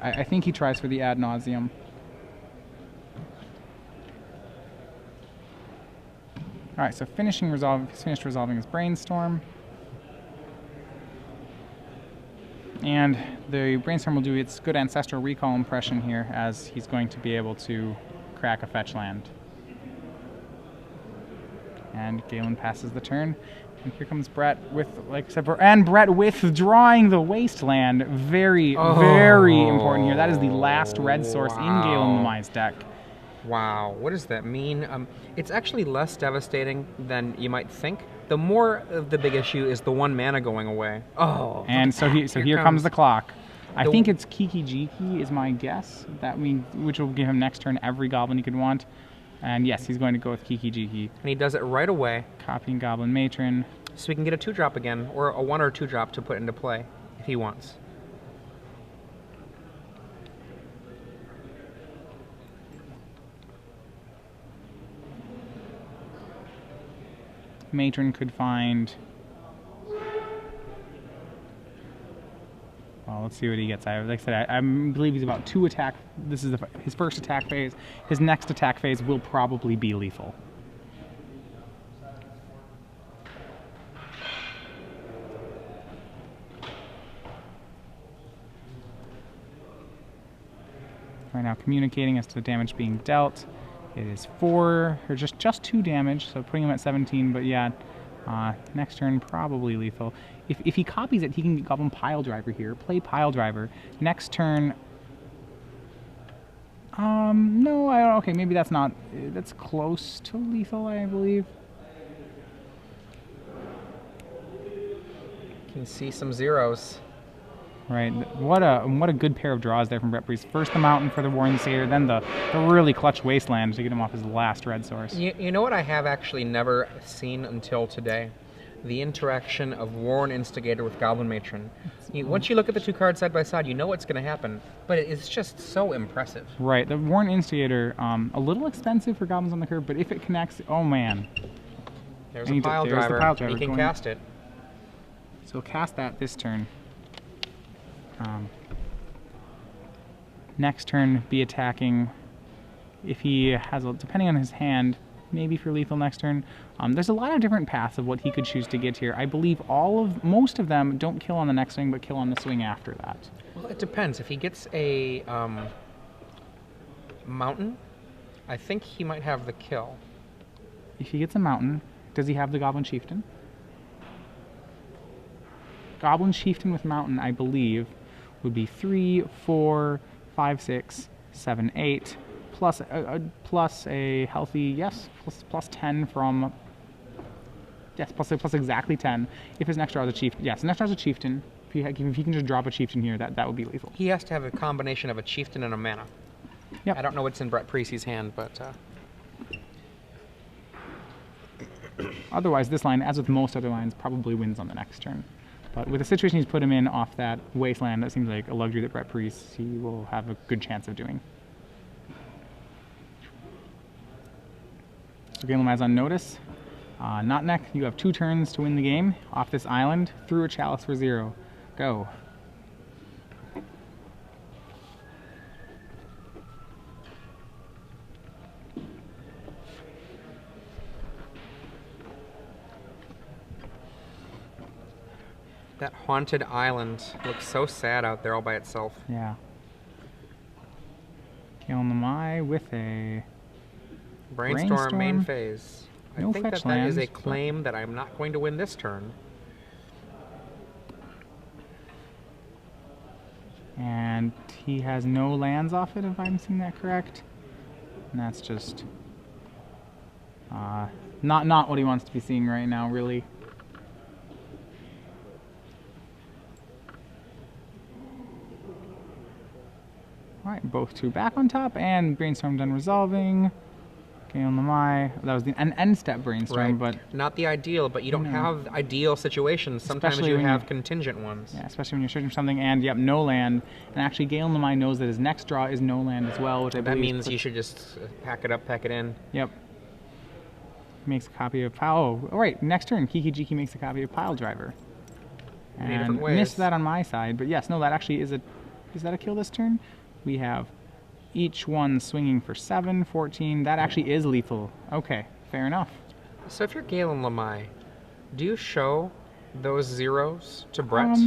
S2: I think he tries for the Ad Nauseam. All right, so finished resolving his Brainstorm. And the Brainstorm will do its good Ancestral Recall impression here, as he's going to be able to crack a fetch land. And Galen passes the turn. And here comes Brett with, like I said, and Brett withdrawing the Wasteland. Very, very important here. That is the last red source in Galen Lemai's deck.
S1: Wow, what does that mean? It's actually less devastating than you might think. The more of the big issue is the 1 mana going away. Oh,
S2: and so here comes the clock. I think it's Kiki Jiki is my guess. Which will give him next turn every goblin he could want. And yes, he's going to go with Kiki Jiki.
S1: And he does it right away.
S2: Copying Goblin Matron.
S1: So he can get a 2-drop again, or a 1 or 2-drop to put into play if he wants.
S2: Matron could find... Well, let's see what he gets. Like I said, I believe he's about 2 attack. This is his first attack phase. His next attack phase will probably be lethal. Right now, communicating as to the damage being dealt. It is 4, or just 2 damage, so putting him at 17. But yeah, next turn probably lethal. If he copies it, he can Goblin Pile Driver here. Play Pile Driver. Next turn. No, okay, maybe that's not. That's close to lethal, I believe.
S1: Can see some zeros.
S2: Right. What a good pair of draws there from Brett Parise. First the Mountain for the War Instigator, then the really clutch Wasteland to get him off his last red source.
S1: You know what I have actually never seen until today? The interaction of War Instigator with Goblin Matron. Once you look at the 2 cards side by side, you know what's going to happen, but it's just so impressive.
S2: Right. The War Instigator, a little expensive for Goblins on the curve, but if it connects, oh man.
S1: There's a pile driver. He can cast it.
S2: So he'll cast that this turn. Next turn, be attacking. If he has, depending on his hand, maybe for lethal next turn. There's a lot of different paths of what he could choose to get here. I believe most of them don't kill on the next swing, but kill on the swing after that.
S1: Well, it depends. If he gets a mountain, I think he might have the kill.
S2: If he gets a mountain, does he have the Goblin Chieftain? Goblin Chieftain with mountain, I believe, would be 3, 4, 5, 6, 7, 8, plus a healthy, yes, plus 10 from, yes, plus exactly 10. If his next draw is a chieftain, yes, next draw is a chieftain. If he can just drop a chieftain here, that would be lethal.
S1: He has to have a combination of a chieftain and a mana.
S2: Yep.
S1: I don't know what's in Brett Parise's hand, but...
S2: Otherwise, this line, as with most other lines, probably wins on the next turn. But with the situation he's put him in off that Wasteland, that seems like a luxury that Brett Parise, he will have a good chance of doing. So Galen Lemei's on notice. Knockneck, you have 2 turns to win the game off this island through a Chalice for 0. Go.
S1: That haunted island looks so sad out there all by itself.
S2: Yeah. Galen Lemei with a
S1: Brainstorm main phase.
S2: No
S1: I think
S2: fetch
S1: that
S2: lands,
S1: is a claim that I'm not going to win this turn.
S2: And he has no lands off it, if I'm seeing that correct. And that's just not what he wants to be seeing right now, really. Alright, both 2 back on top, and Brainstorm done resolving. Galen Lemei, that was an end-step Brainstorm,
S1: right.
S2: But...
S1: Not the ideal, but you don't have ideal situations. Sometimes you have contingent ones.
S2: Yeah, especially when you're searching for something, and yep, no land. And actually, Galen Lemei knows that his next draw is no land as well, which I believe...
S1: That means you should just pack it up, pack it in.
S2: Yep. Makes a copy of Pile... Oh, right, next turn, Kiki Jiki makes a copy of Pile Driver. And missed that on my side, but yes, no, that actually is a... Is that a kill this turn? We have each one swinging for 7, 14. That actually is lethal. Okay, fair enough.
S1: So if you're Galen Lemei, do you show those zeros to Brett?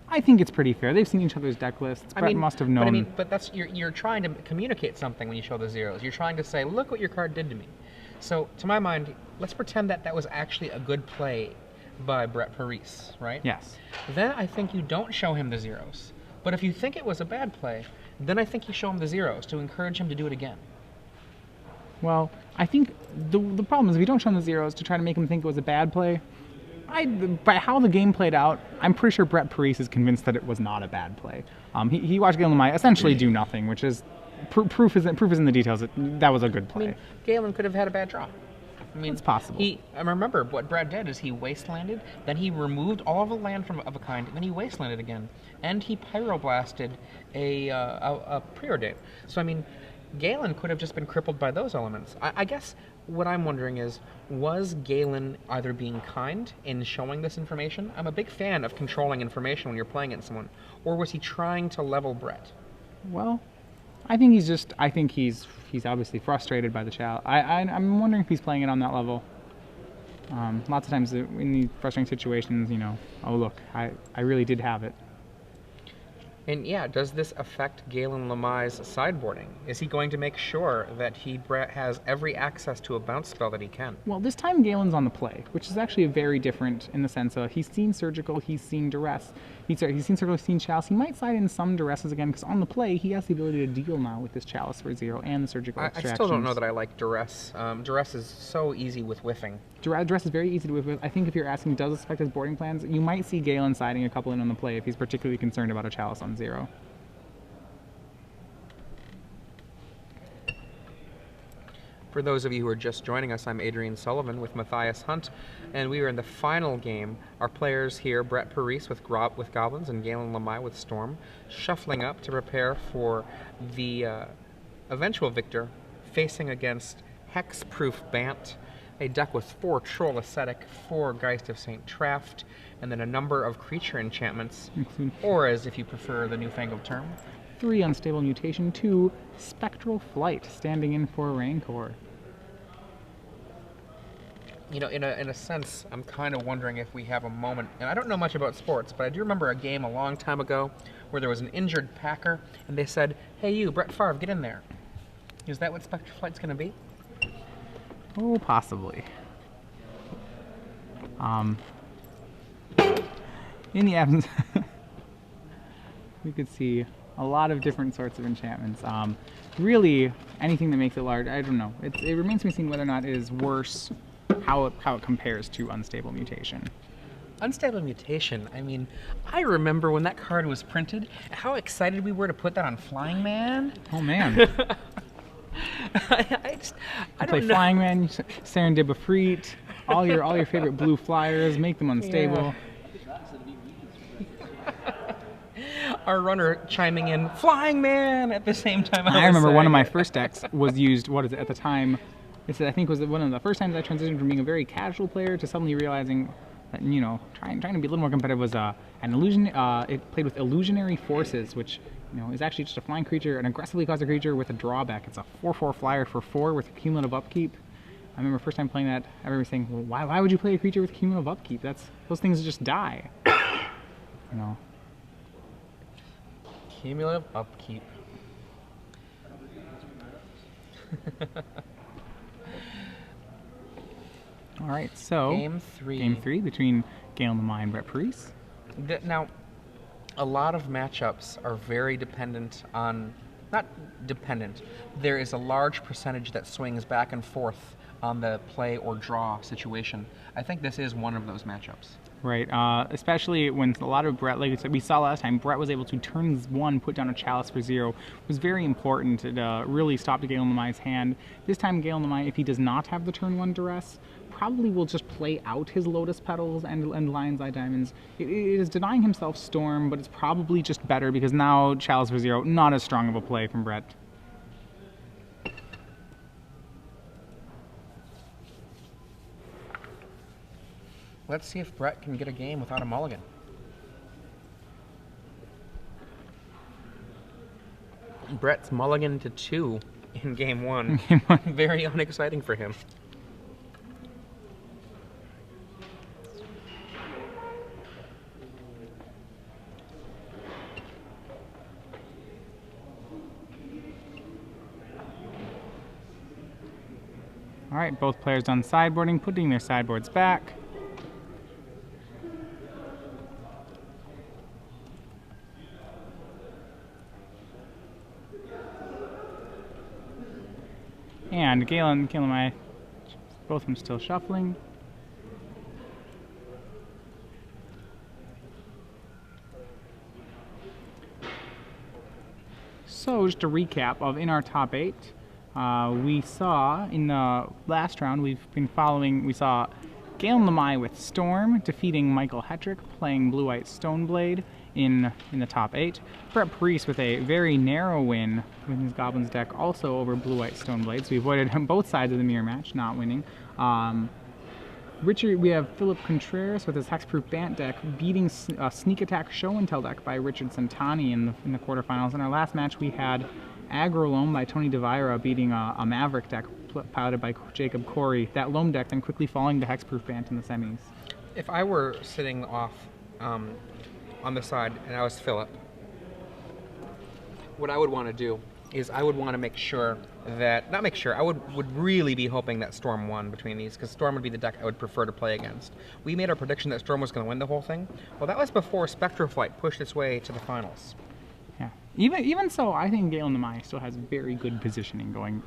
S2: I think it's pretty fair. They've seen each other's deck lists. Brett must have known.
S1: But that's you're trying to communicate something when you show the zeros. You're trying to say, look what your card did to me. So to my mind, let's pretend that that was actually a good play by Brett Parise, right?
S2: Yes.
S1: Then I think you don't show him the zeros. But if you think it was a bad play, then I think you show him the zeros to encourage him to do it again.
S2: Well, I think the problem is if you don't show him the zeros to try to make him think it was a bad play, by how the game played out, I'm pretty sure Brett Parise is convinced that it was not a bad play. He watched Galen Lemei essentially do nothing, which is proof is in the details that was a good play.
S1: I mean, Galen could have had a bad draw. I mean,
S2: it's possible.
S1: I remember what Brad did is he wastelanded, then he removed all of the land of a kind, and then he wastelanded again, and he pyroblasted a preordain. So I mean, Galen could have just been crippled by those elements. I guess what I'm wondering is, was Galen either being kind in showing this information? I'm a big fan of controlling information when you're playing against someone. Or was he trying to level Brett?
S2: Well, I think he's obviously frustrated by the challenge. I'm wondering if he's playing it on that level. Lots of times in these frustrating situations, you know, oh look, I really did have it.
S1: And yeah, does this affect Galen Lemai's sideboarding? Is he going to make sure that Brett has every access to a bounce spell that he can?
S2: Well, this time Galen's on the play, which is actually very different in the sense of he's seen Surgical, he's seen Duress. He's seen Surgical, he's seen Chalice. He might side in some Duresses again, because on the play, he has the ability to deal now with this Chalice for 0 and the Surgical extractions.
S1: I still don't know that I like Duress. Duress is so easy with whiffing.
S2: Duress is very easy to whiff with. I think if you're asking, does this affect his boarding plans, you might see Galen siding a couple in on the play if he's particularly concerned about a Chalice on 0.
S1: For those of you who are just joining us, I'm Adrian Sullivan with Matthias Hunt, and we are in the final game. Our players here, Brett Parise with Goblins and Galen Lemei with Storm, shuffling up to prepare for the eventual victor, facing against Hexproof Bant, a deck with 4 Troll Ascetic, 4 Geist of St. Traft, and then a number of creature enchantments, or as if you prefer the newfangled term,
S2: 3 Unstable Mutation, 2 Spectral Flight, standing in for Rancor.
S1: You know, in a sense, I'm kind of wondering if we have a moment, and I don't know much about sports, but I do remember a game a long time ago where there was an injured Packer, and they said, hey you, Brett Favre, get in there. Is that what Spectral Flight's going to be?
S2: Oh, possibly. In the absence, we could see a lot of different sorts of enchantments. Really, anything that makes it large, I don't know. It remains to be seen whether or not it is worse, how it compares to Unstable Mutation.
S1: Unstable Mutation, I mean, I remember when that card was printed, how excited we were to put that on Flying Man.
S2: Oh man.
S1: I don't
S2: play
S1: know.
S2: Flying Man, Serendib Efreet, all your favorite blue flyers, make them unstable.
S1: Yeah. Our runner chiming in, Flying Man, at the same time.
S2: I remember one of my first decks was used, at the time, I think it was one of the first times I transitioned from being a very casual player to suddenly realizing that, you know, trying to be a little more competitive was an illusion. It played with Illusionary Forces, which, you know, is actually just a flying creature, an aggressively caused creature with a drawback. It's a 4/4 flyer for 4 with cumulative upkeep. I remember first time playing that, I remember saying, well, why would you play a creature with cumulative upkeep? Those things just die. You know.
S1: Cumulative upkeep.
S2: All right, so
S1: Game 3.
S2: Game 3 between Galen Lemei and Brett Parise.
S1: Now, a lot of matchups are very dependent on, not dependent, there is a large percentage that swings back and forth on the play or draw situation. I think this is one of those matchups.
S2: Right, especially when a lot of Brett, like we saw last time, Brett was able to turn 1, put down a Chalice for 0. It was very important. It really stopped Galen Lemei's hand. This time, Galen Lemei, if he does not have the turn 1 Duress, probably will just play out his Lotus Petals and Lion's Eye Diamonds. It is denying himself Storm, but it's probably just better because now Chalice for 0, not as strong of a play from Brett.
S1: Let's see if Brett can get a game without a mulligan. Brett's mulligan to 2 in Game 1. Very unexciting for him.
S2: All right, both players done sideboarding, putting their sideboards back. And Galen Lemei, both of them still shuffling. So just a recap of in our top 8, we saw in the last round, we saw Galen Lemei with Storm, defeating Michael Hetrick, playing Blue-White Stoneblade in the top 8. Brett Parise with a very narrow win with his Goblins deck, also over Blue-White Stoneblade, so he avoided both sides of the mirror match, not winning. We have Philip Contreras with his Hexproof Bant deck, beating Sneak Attack Show and Tell deck by Richard Santani in the quarterfinals. In our last match, we had Aggro Loam by Tony DeVira beating a Maverick deck piloted by Jacob Corey. That Loam deck then quickly falling to Hexproof Bant in the semis.
S1: If I were sitting off on the side and I was Philip, what I would want to do is I would want to make sure that, not make sure, I would really be hoping that Storm won between these, because Storm would be the deck I would prefer to play against. We made our prediction that Storm was going to win the whole thing. Well, that was before Spectroflight pushed its way to the finals.
S2: Yeah. Even so, I think Galen Lemei still has very good positioning going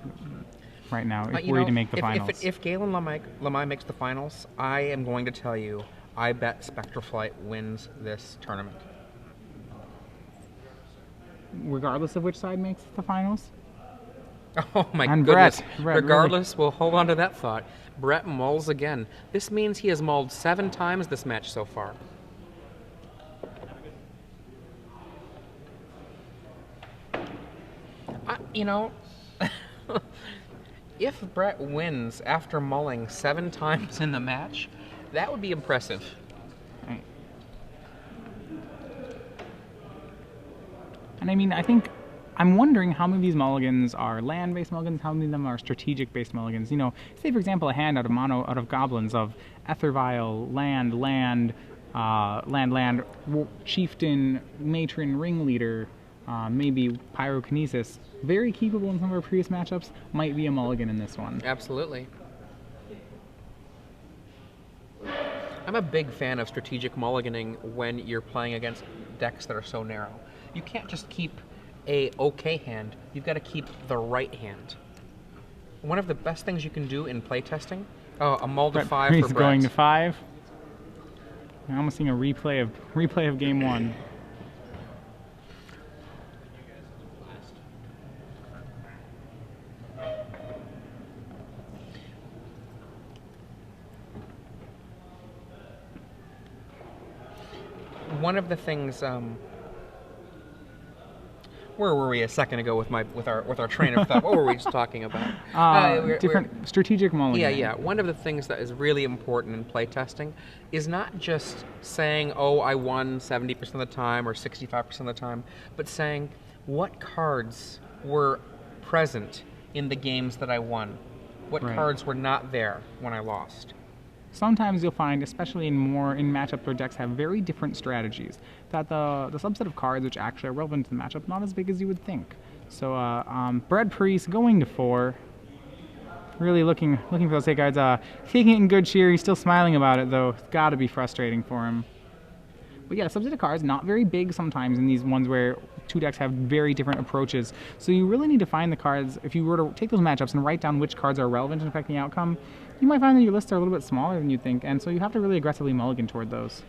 S2: right now, if we're to make the finals.
S1: If Galen Lemei makes the finals, I am going to tell you, I bet Spectroflight wins this tournament.
S2: Regardless of which side makes the finals?
S1: Oh my
S2: and
S1: goodness.
S2: Brett,
S1: regardless, really. We'll hold on to that thought. Brett mulls again. This means he has mulled 7 times this match so far. If Brett wins after mulling 7 times in the match, that would be impressive.
S2: Right. And I mean, I'm wondering how many of these mulligans are land-based mulligans, how many of them are strategic-based mulligans. You know, say for example a hand out of Goblins of Ethervile, land, Chieftain, Matron, Ringleader, maybe Pyrokinesis. Very keepable in some of our previous matchups, might be a mulligan in this one.
S1: Absolutely. I'm a big fan of strategic mulliganing when you're playing against decks that are so narrow. You can't just keep a okay hand, you've got to keep the right hand. One of the best things you can do in playtesting, a mull to 5 for Brett.
S2: Going to 5. I'm almost seeing a replay of game 1.
S1: One of the things, where were we a second ago with our train of thought? What were we just talking about?
S2: Different strategic mulligan.
S1: Yeah. One of the things that is really important in playtesting is not just saying, oh, I won 70% of the time or 65% of the time, but saying what cards were present in the games that I won. What cards were not there when I lost.
S2: Sometimes you'll find, especially in matchups where decks have very different strategies, that the subset of cards which actually are relevant to the matchup not as big as you would think. So Brett Parise going to 4, really looking for those hit cards. Taking it in good cheer. He's still smiling about it though. It's got to be frustrating for him. But yeah, subset of cards not very big sometimes in these ones where 2 decks have very different approaches. So you really need to find the cards. If you were to take those matchups and write down which cards are relevant and affecting the outcome, you might find that your lists are a little bit smaller than you think, and so you have to really aggressively mulligan toward those.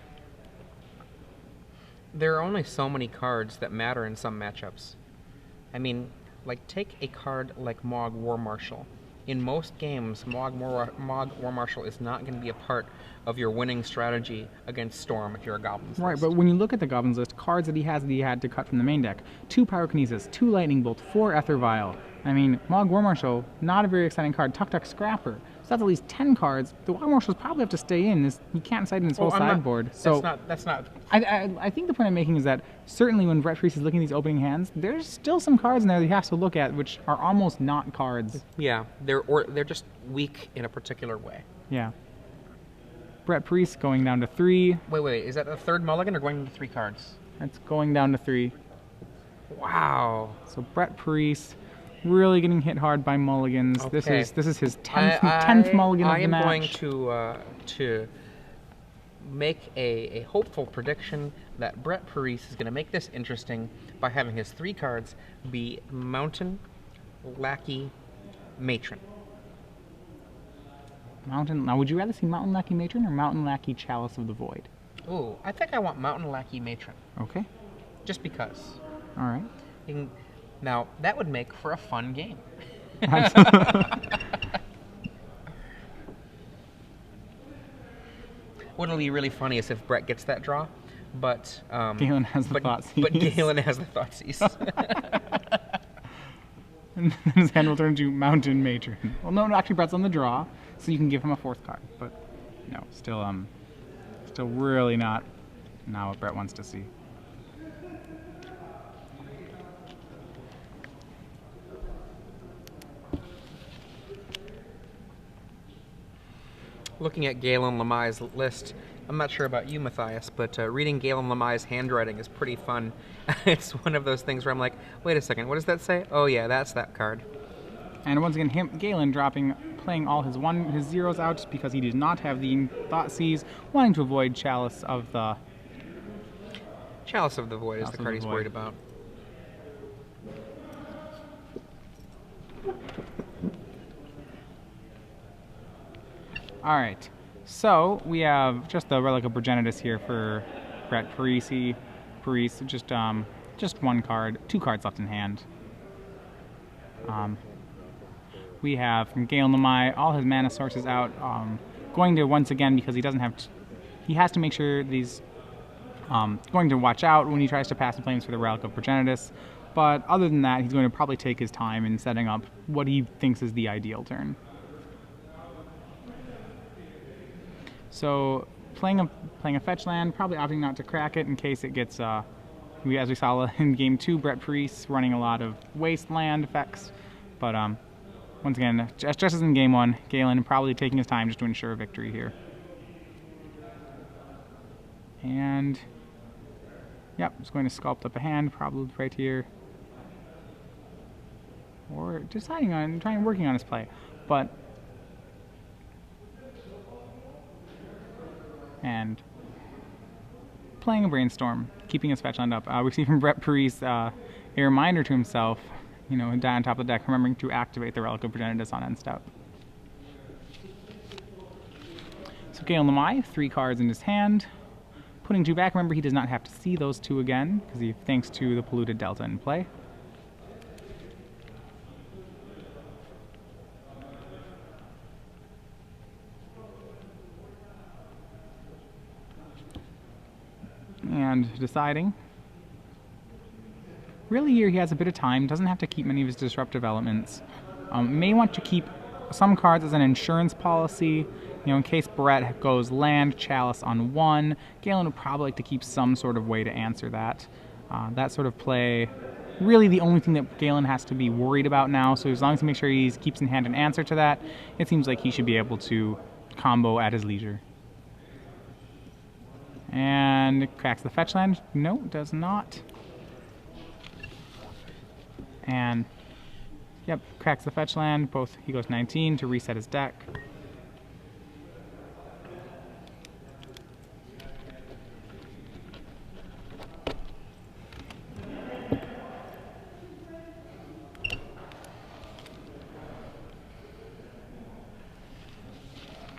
S1: There are only so many cards that matter in some matchups. I mean, like take a card like Mogg War Marshal. In most games, Mogg War Marshal is not going to be a part of your winning strategy against Storm if you're a Goblins
S2: Right,
S1: list.
S2: but when you look at the Goblins list, cards that he had to cut from the main deck: 2 Pyrokinesis, 2 Lightning Bolt, 4 Ethervile. I mean, Mogg War Marshal, not a very exciting card. Tuk Scrapper. So that's at least 10 cards. The War Marshals probably have to stay in. He can't cite in his whole sideboard.
S1: That's not.
S2: I think the point I'm making is that certainly when Brett Parise is looking at these opening hands, there's still some cards in there that he has to look at which are almost not cards.
S1: Yeah, they're just weak in a particular way.
S2: Yeah. Brett Parise going down to 3.
S1: Wait. Is that the 3rd mulligan or going to 3 cards?
S2: That's going down to 3.
S1: Wow.
S2: So Brett Parise really getting hit hard by mulligans.
S1: Okay.
S2: This is his 10th mulligan of the match.
S1: I am going to make a hopeful prediction that Brett Parise is going to make this interesting by having his 3 cards be Mountain, Lackey, Matron.
S2: Now, would you rather see Mountain Lackey Matron or Mountain Lackey Chalice of the Void?
S1: Ooh, I think I want Mountain Lackey Matron.
S2: Okay.
S1: Just because.
S2: All right.
S1: Now, that would make for a fun game. totally really funny is if Brett gets that draw, but
S2: Galen has the Thoughtseize.
S1: But Galen has the Thoughtseize.
S2: And then his hand will turn to Mountain Matron. Well, no, actually Brett's on the draw, so you can give him a 4th card. But no, still really not what Brett wants to see.
S1: Looking at Galen Lemei's list, I'm not sure about you, Matthias, but reading Galen Lemei's handwriting is pretty fun. It's one of those things where I'm like, wait a second, what does that say? Oh yeah, that's that card.
S2: And once again, Galen playing all his zeros out because he did not have the Thoughtseize, wanting to avoid Chalice of the
S1: Void is the card he's worried about.
S2: All right, so we have just the Relic of Progenitus here for Brett. Parise, just 1 card, 2 cards left in hand. We have from Galen Lemei all his mana sources out. Going to once again because he doesn't have, he has to make sure that he's going to watch out when he tries to pass the flames for the Relic of Progenitus. But other than that, he's going to probably take his time in setting up what he thinks is the ideal turn. So playing a fetch land, probably opting not to crack it in case it gets, as we saw in Game 2, Brett Parise running a lot of wasteland effects. But once again, just as in Game 1, Galen probably taking his time just to ensure a victory here. And, yep, just going to sculpt up a hand, probably right here. Or deciding on, working on his play. But and playing a Brainstorm, keeping his fetch land up. We see from Brett Parise a reminder to himself, down on top of the deck, remembering to activate the Relic of Progenitus on end step. So Galen Lemei, 3 cards in his hand, putting 2 back. Remember, he does not have to see those 2 again, because thanks to the Polluted Delta in play. And deciding. Really here he has a bit of time, doesn't have to keep many of his disruptive elements. May want to keep some cards as an insurance policy, in case Brett goes land, Chalice on 1. Galen would probably like to keep some sort of way to answer that. That sort of play, really the only thing that Galen has to be worried about now, so as long as he makes sure he keeps in hand an answer to that, it seems like he should be able to combo at his leisure. And cracks the fetch land. No, does not. And, yep, cracks the fetch land. He goes 19 to reset his deck.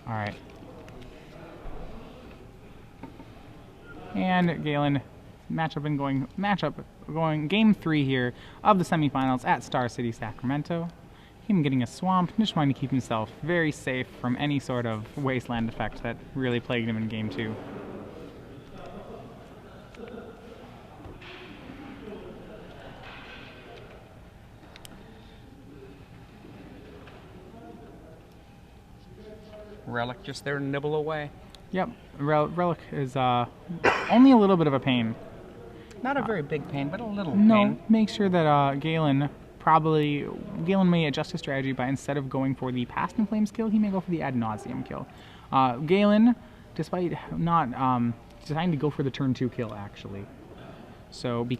S2: All right. And Galen, going Game 3 here of the semifinals at Star City, Sacramento. Him getting a swamp, just trying to keep himself very safe from any sort of wasteland effect that really plagued him in Game 2.
S1: Relic just there to nibble away.
S2: Yep, Relic is only a little bit of a pain.
S1: Not a very big pain, but a little pain.
S2: No, make sure that Galen may adjust his strategy by, instead of going for the Past in Flames kill, he may go for the Ad Nauseam kill. Galen, despite not deciding to go for the turn 2 kill, actually. So not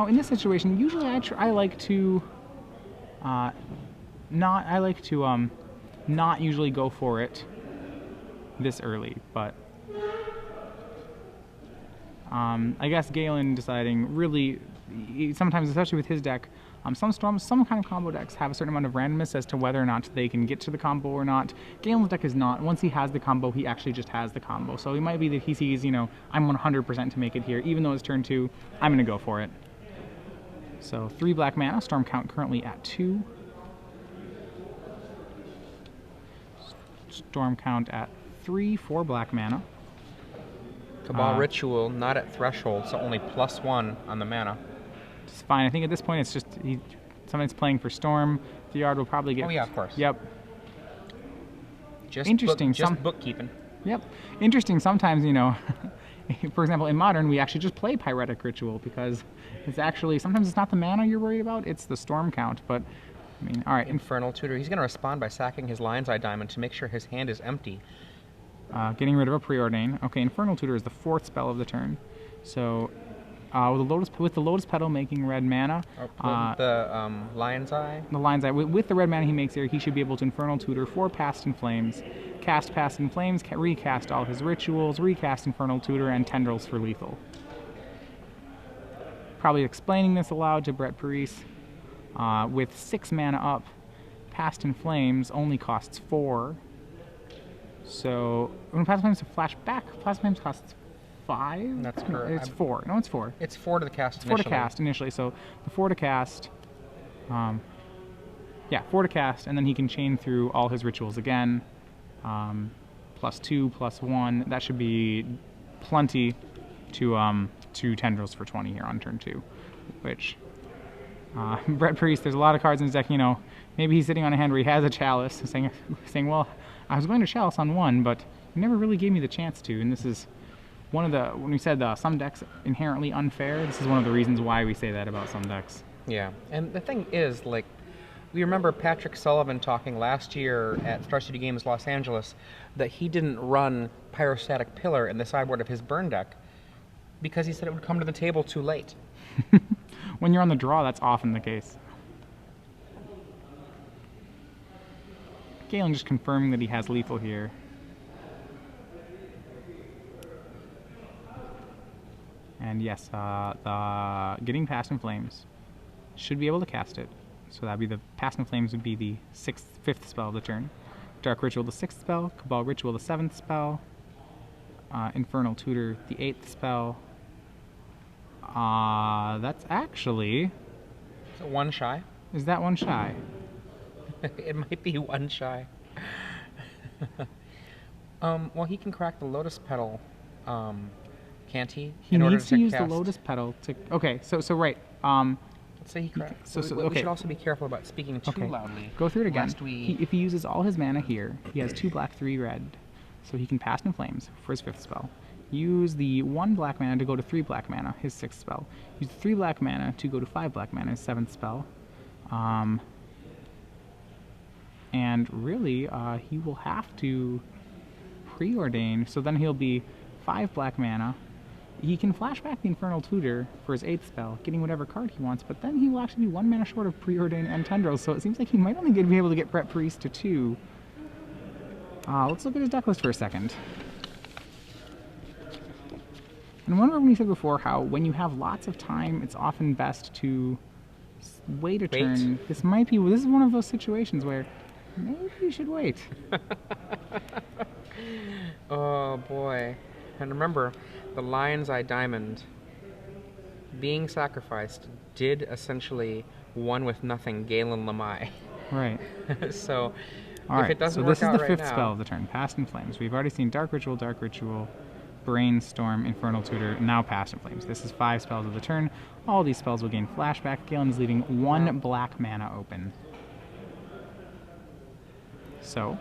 S2: in this situation, usually I like to not usually go for it this early, but I guess Galen deciding really, sometimes, especially with his deck, some kind of combo decks have a certain amount of randomness as to whether or not they can get to the combo or not. Galen's deck is not. Once he has the combo, he actually just has the combo. So it might be that he sees, I'm 100% to make it here. Even though it's turn 2, I'm going to go for it. So 3 black mana, storm count currently at 2. Storm count at 3 for black mana.
S1: Cabal Ritual not at threshold, so only +1 on the mana.
S2: It's fine. I think at this point it's just somebody's playing for Storm. The yard will probably get.
S1: Oh yeah, of course.
S2: Yep.
S1: Just
S2: interesting.
S1: Just bookkeeping.
S2: Yep. Interesting. Sometimes, you know, for example, in Modern, we actually just play Pyretic Ritual because it's actually, sometimes it's not the mana you're worried about, it's the Storm count. But, I mean, all right.
S1: Infernal Tutor. He's going to respond by sacking his Lion's Eye Diamond to make sure his hand is empty.
S2: Getting rid of a Preordain. Okay, Infernal Tutor is the 4th spell of the turn. So, with the Lotus Petal making red mana.
S1: The Lion's Eye?
S2: The Lion's Eye. With the red mana he makes here, he should be able to Infernal Tutor for Past in Flames, cast Past in Flames, recast all his rituals, recast Infernal Tutor, and Tendrils for lethal. Probably explaining this aloud to Brett Parise. With 6 mana up, Past in Flames only costs 4. So, when Past in Flames flash back, Past in Flames costs 5?
S1: That's correct.
S2: It's 4. No, it's 4.
S1: It's 4 to the cast
S2: initially. 4 to cast initially. So the 4 to cast, 4 to cast, and then he can chain through all his rituals again. +2, +1. That should be plenty to 2 Tendrils for 20 here on turn 2. Which, Brett Parise, there's a lot of cards in his deck, you know. Maybe he's sitting on a hand where he has a Chalice, saying, well, I was going to Chalice on 1, but you never really gave me the chance to, and this is one of the, when we said some decks inherently unfair, this is one of the reasons why we say that about some decks.
S1: Yeah, and the thing is, like, we remember Patrick Sullivan talking last year at Star City Games Los Angeles that he didn't run Pyrostatic Pillar in the sideboard of his burn deck because he said it would come to the table too late.
S2: When you're on the draw, that's often the case. Galen just confirming that he has lethal here. And yes, getting Past in Flames should be able to cast it. So that'd be the Past in Flames would be the 5th spell of the turn. Dark Ritual the 6th spell, Cabal Ritual the 7th spell, Infernal Tutor the 8th spell. That's actually...
S1: Is it 1 shy?
S2: Is that 1 shy?
S1: It might be 1 shy. Well, he can crack the Lotus Petal, can't he?
S2: He needs to use the Lotus Petal to... Okay, so right.
S1: Let's say he cracks. We should also be careful about speaking too loudly.
S2: Go through it again. If he uses all his mana here, he has 2 black, 3 red. So he can Past in Flames for his 5th spell. Use the 1 black mana to go to 3 black mana, his 6th spell. Use the 3 black mana to go to 5 black mana, his 7th spell. And really, he will have to preordain, so then he'll be 5 black mana. He can flash back the Infernal Tutor for his 8th spell, getting whatever card he wants, but then he will actually be 1 mana short of preordain and Tendrils, so it seems like he might only be able to get Brett Parise to 2. Let's look at his deck list for a second. And remember when we said before how when you have lots of time, it's often best to wait a turn. This is one of those situations where maybe you should wait.
S1: Oh boy. And remember, the Lion's Eye Diamond being sacrificed did essentially 1 with nothing Galen Lemei.
S2: Right.
S1: So
S2: all
S1: if it doesn't
S2: so
S1: work
S2: this is the
S1: out
S2: 5th spell of the turn, Past in Flames. We've already seen Dark Ritual, Brainstorm, Infernal Tutor, now Past in Flames. This is 5 spells of the turn. All these spells will gain flashback. Galen is leaving 1 black mana open. So,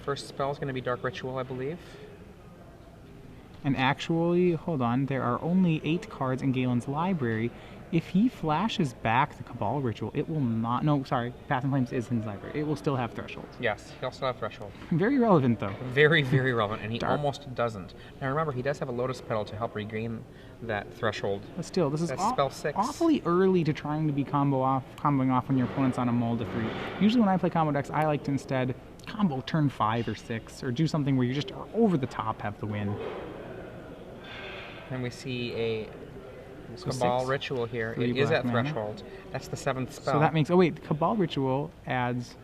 S1: first spell is going to be Dark Ritual, I believe.
S2: And actually, hold on, there are only 8 cards in Galen's library. If he flashes back the Cabal Ritual, it will not... No, sorry, Past in Flames is in his library. It will still have Threshold.
S1: Yes, he'll still have Threshold.
S2: Very relevant, though.
S1: Very, very relevant, and he almost doesn't. Now remember, he does have a Lotus Petal to help regain that Threshold.
S2: But still, this is
S1: spell 6.
S2: Awfully early to trying to be comboing off when your opponent's on a mull to 3. Usually when I play combo decks, I like to instead combo turn 5 or 6, or do something where you just over the top have the win.
S1: And we see a Cabal Ritual here. It is at Threshold. That's the 7th spell.
S2: So that makes... Oh, wait. Cabal Ritual adds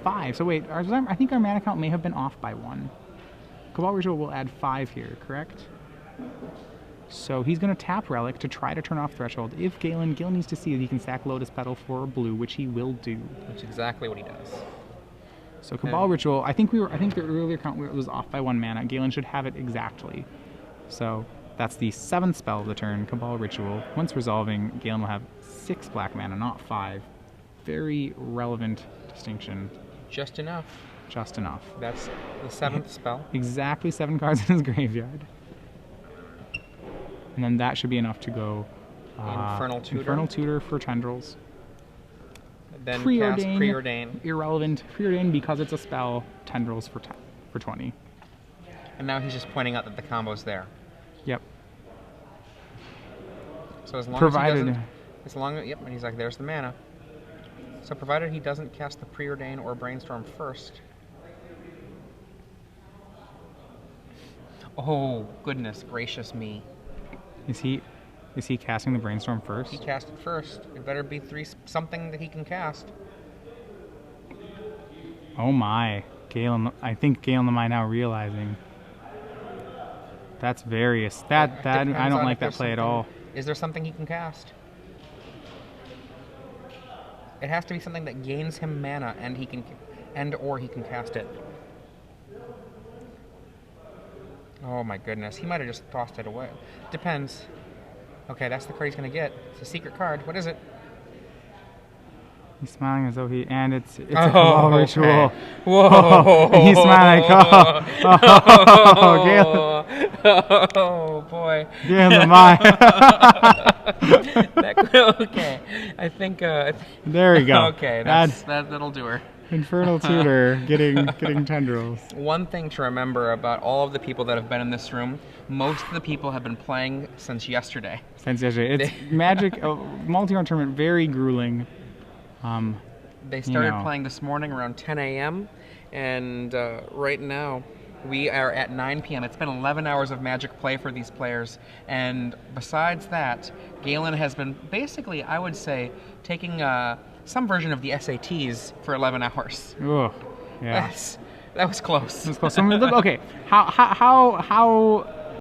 S2: 5. So wait, I think our mana count may have been off by 1. Cabal Ritual will add 5 here, correct? So he's going to tap Relic to try to turn off Threshold. If Galen needs to see that he can sack Lotus Petal for a blue, which he will do.
S1: That's exactly what he does.
S2: So Cabal Ritual, I think the earlier count was off by 1 mana. Galen should have it exactly. So that's the 7th spell of the turn, Cabal Ritual. Once resolving, Galen will have 6 black mana, not 5. Very relevant distinction.
S1: Just enough.
S2: Just enough.
S1: That's the 7th spell.
S2: Exactly 7 cards in his graveyard. And then that should be enough to go Infernal Tutor for Tendrils.
S1: Then cast Preordain.
S2: Irrelevant. Preordain because it's a spell. Tendrils for 20.
S1: And now he's just pointing out that the combo's there.
S2: Yep.
S1: So as long as yep, and he's like, there's the mana. So provided he doesn't cast the Preordain or Brainstorm first. Oh, goodness gracious me.
S2: Is he casting the Brainstorm first?
S1: He cast it first. It better be something that he can cast.
S2: Oh my. Galen, I think Galen Lemei now realizing. That's various. I don't like that play at all.
S1: Is there something he can cast? It has to be something that gains him mana or he can cast it. Oh my goodness, he might have just tossed it away. Depends. Okay, that's the card he's gonna get. It's a secret card. What is it?
S2: He's smiling as though it's a Cabal Ritual.
S1: Whoa!
S2: And he's smiling like, oh, Galen.
S1: Oh boy.
S2: Galen Lemei.
S1: Okay, I think.
S2: There we go.
S1: Okay, that'll do her.
S2: Infernal Tutor getting Tendrils.
S1: One thing to remember about all of the people that have been in this room, most of the people have been playing since yesterday.
S2: It's Magic, multi-round tournament, very grueling.
S1: They started playing this morning around 10 a.m. and right now we are at 9 p.m. It's been 11 hours of Magic play for these players, and besides that, Galen has been basically, I would say, taking some version of the SATs for 11 hours.
S2: Oh, yeah.
S1: That was close.
S2: That was close. So, okay, how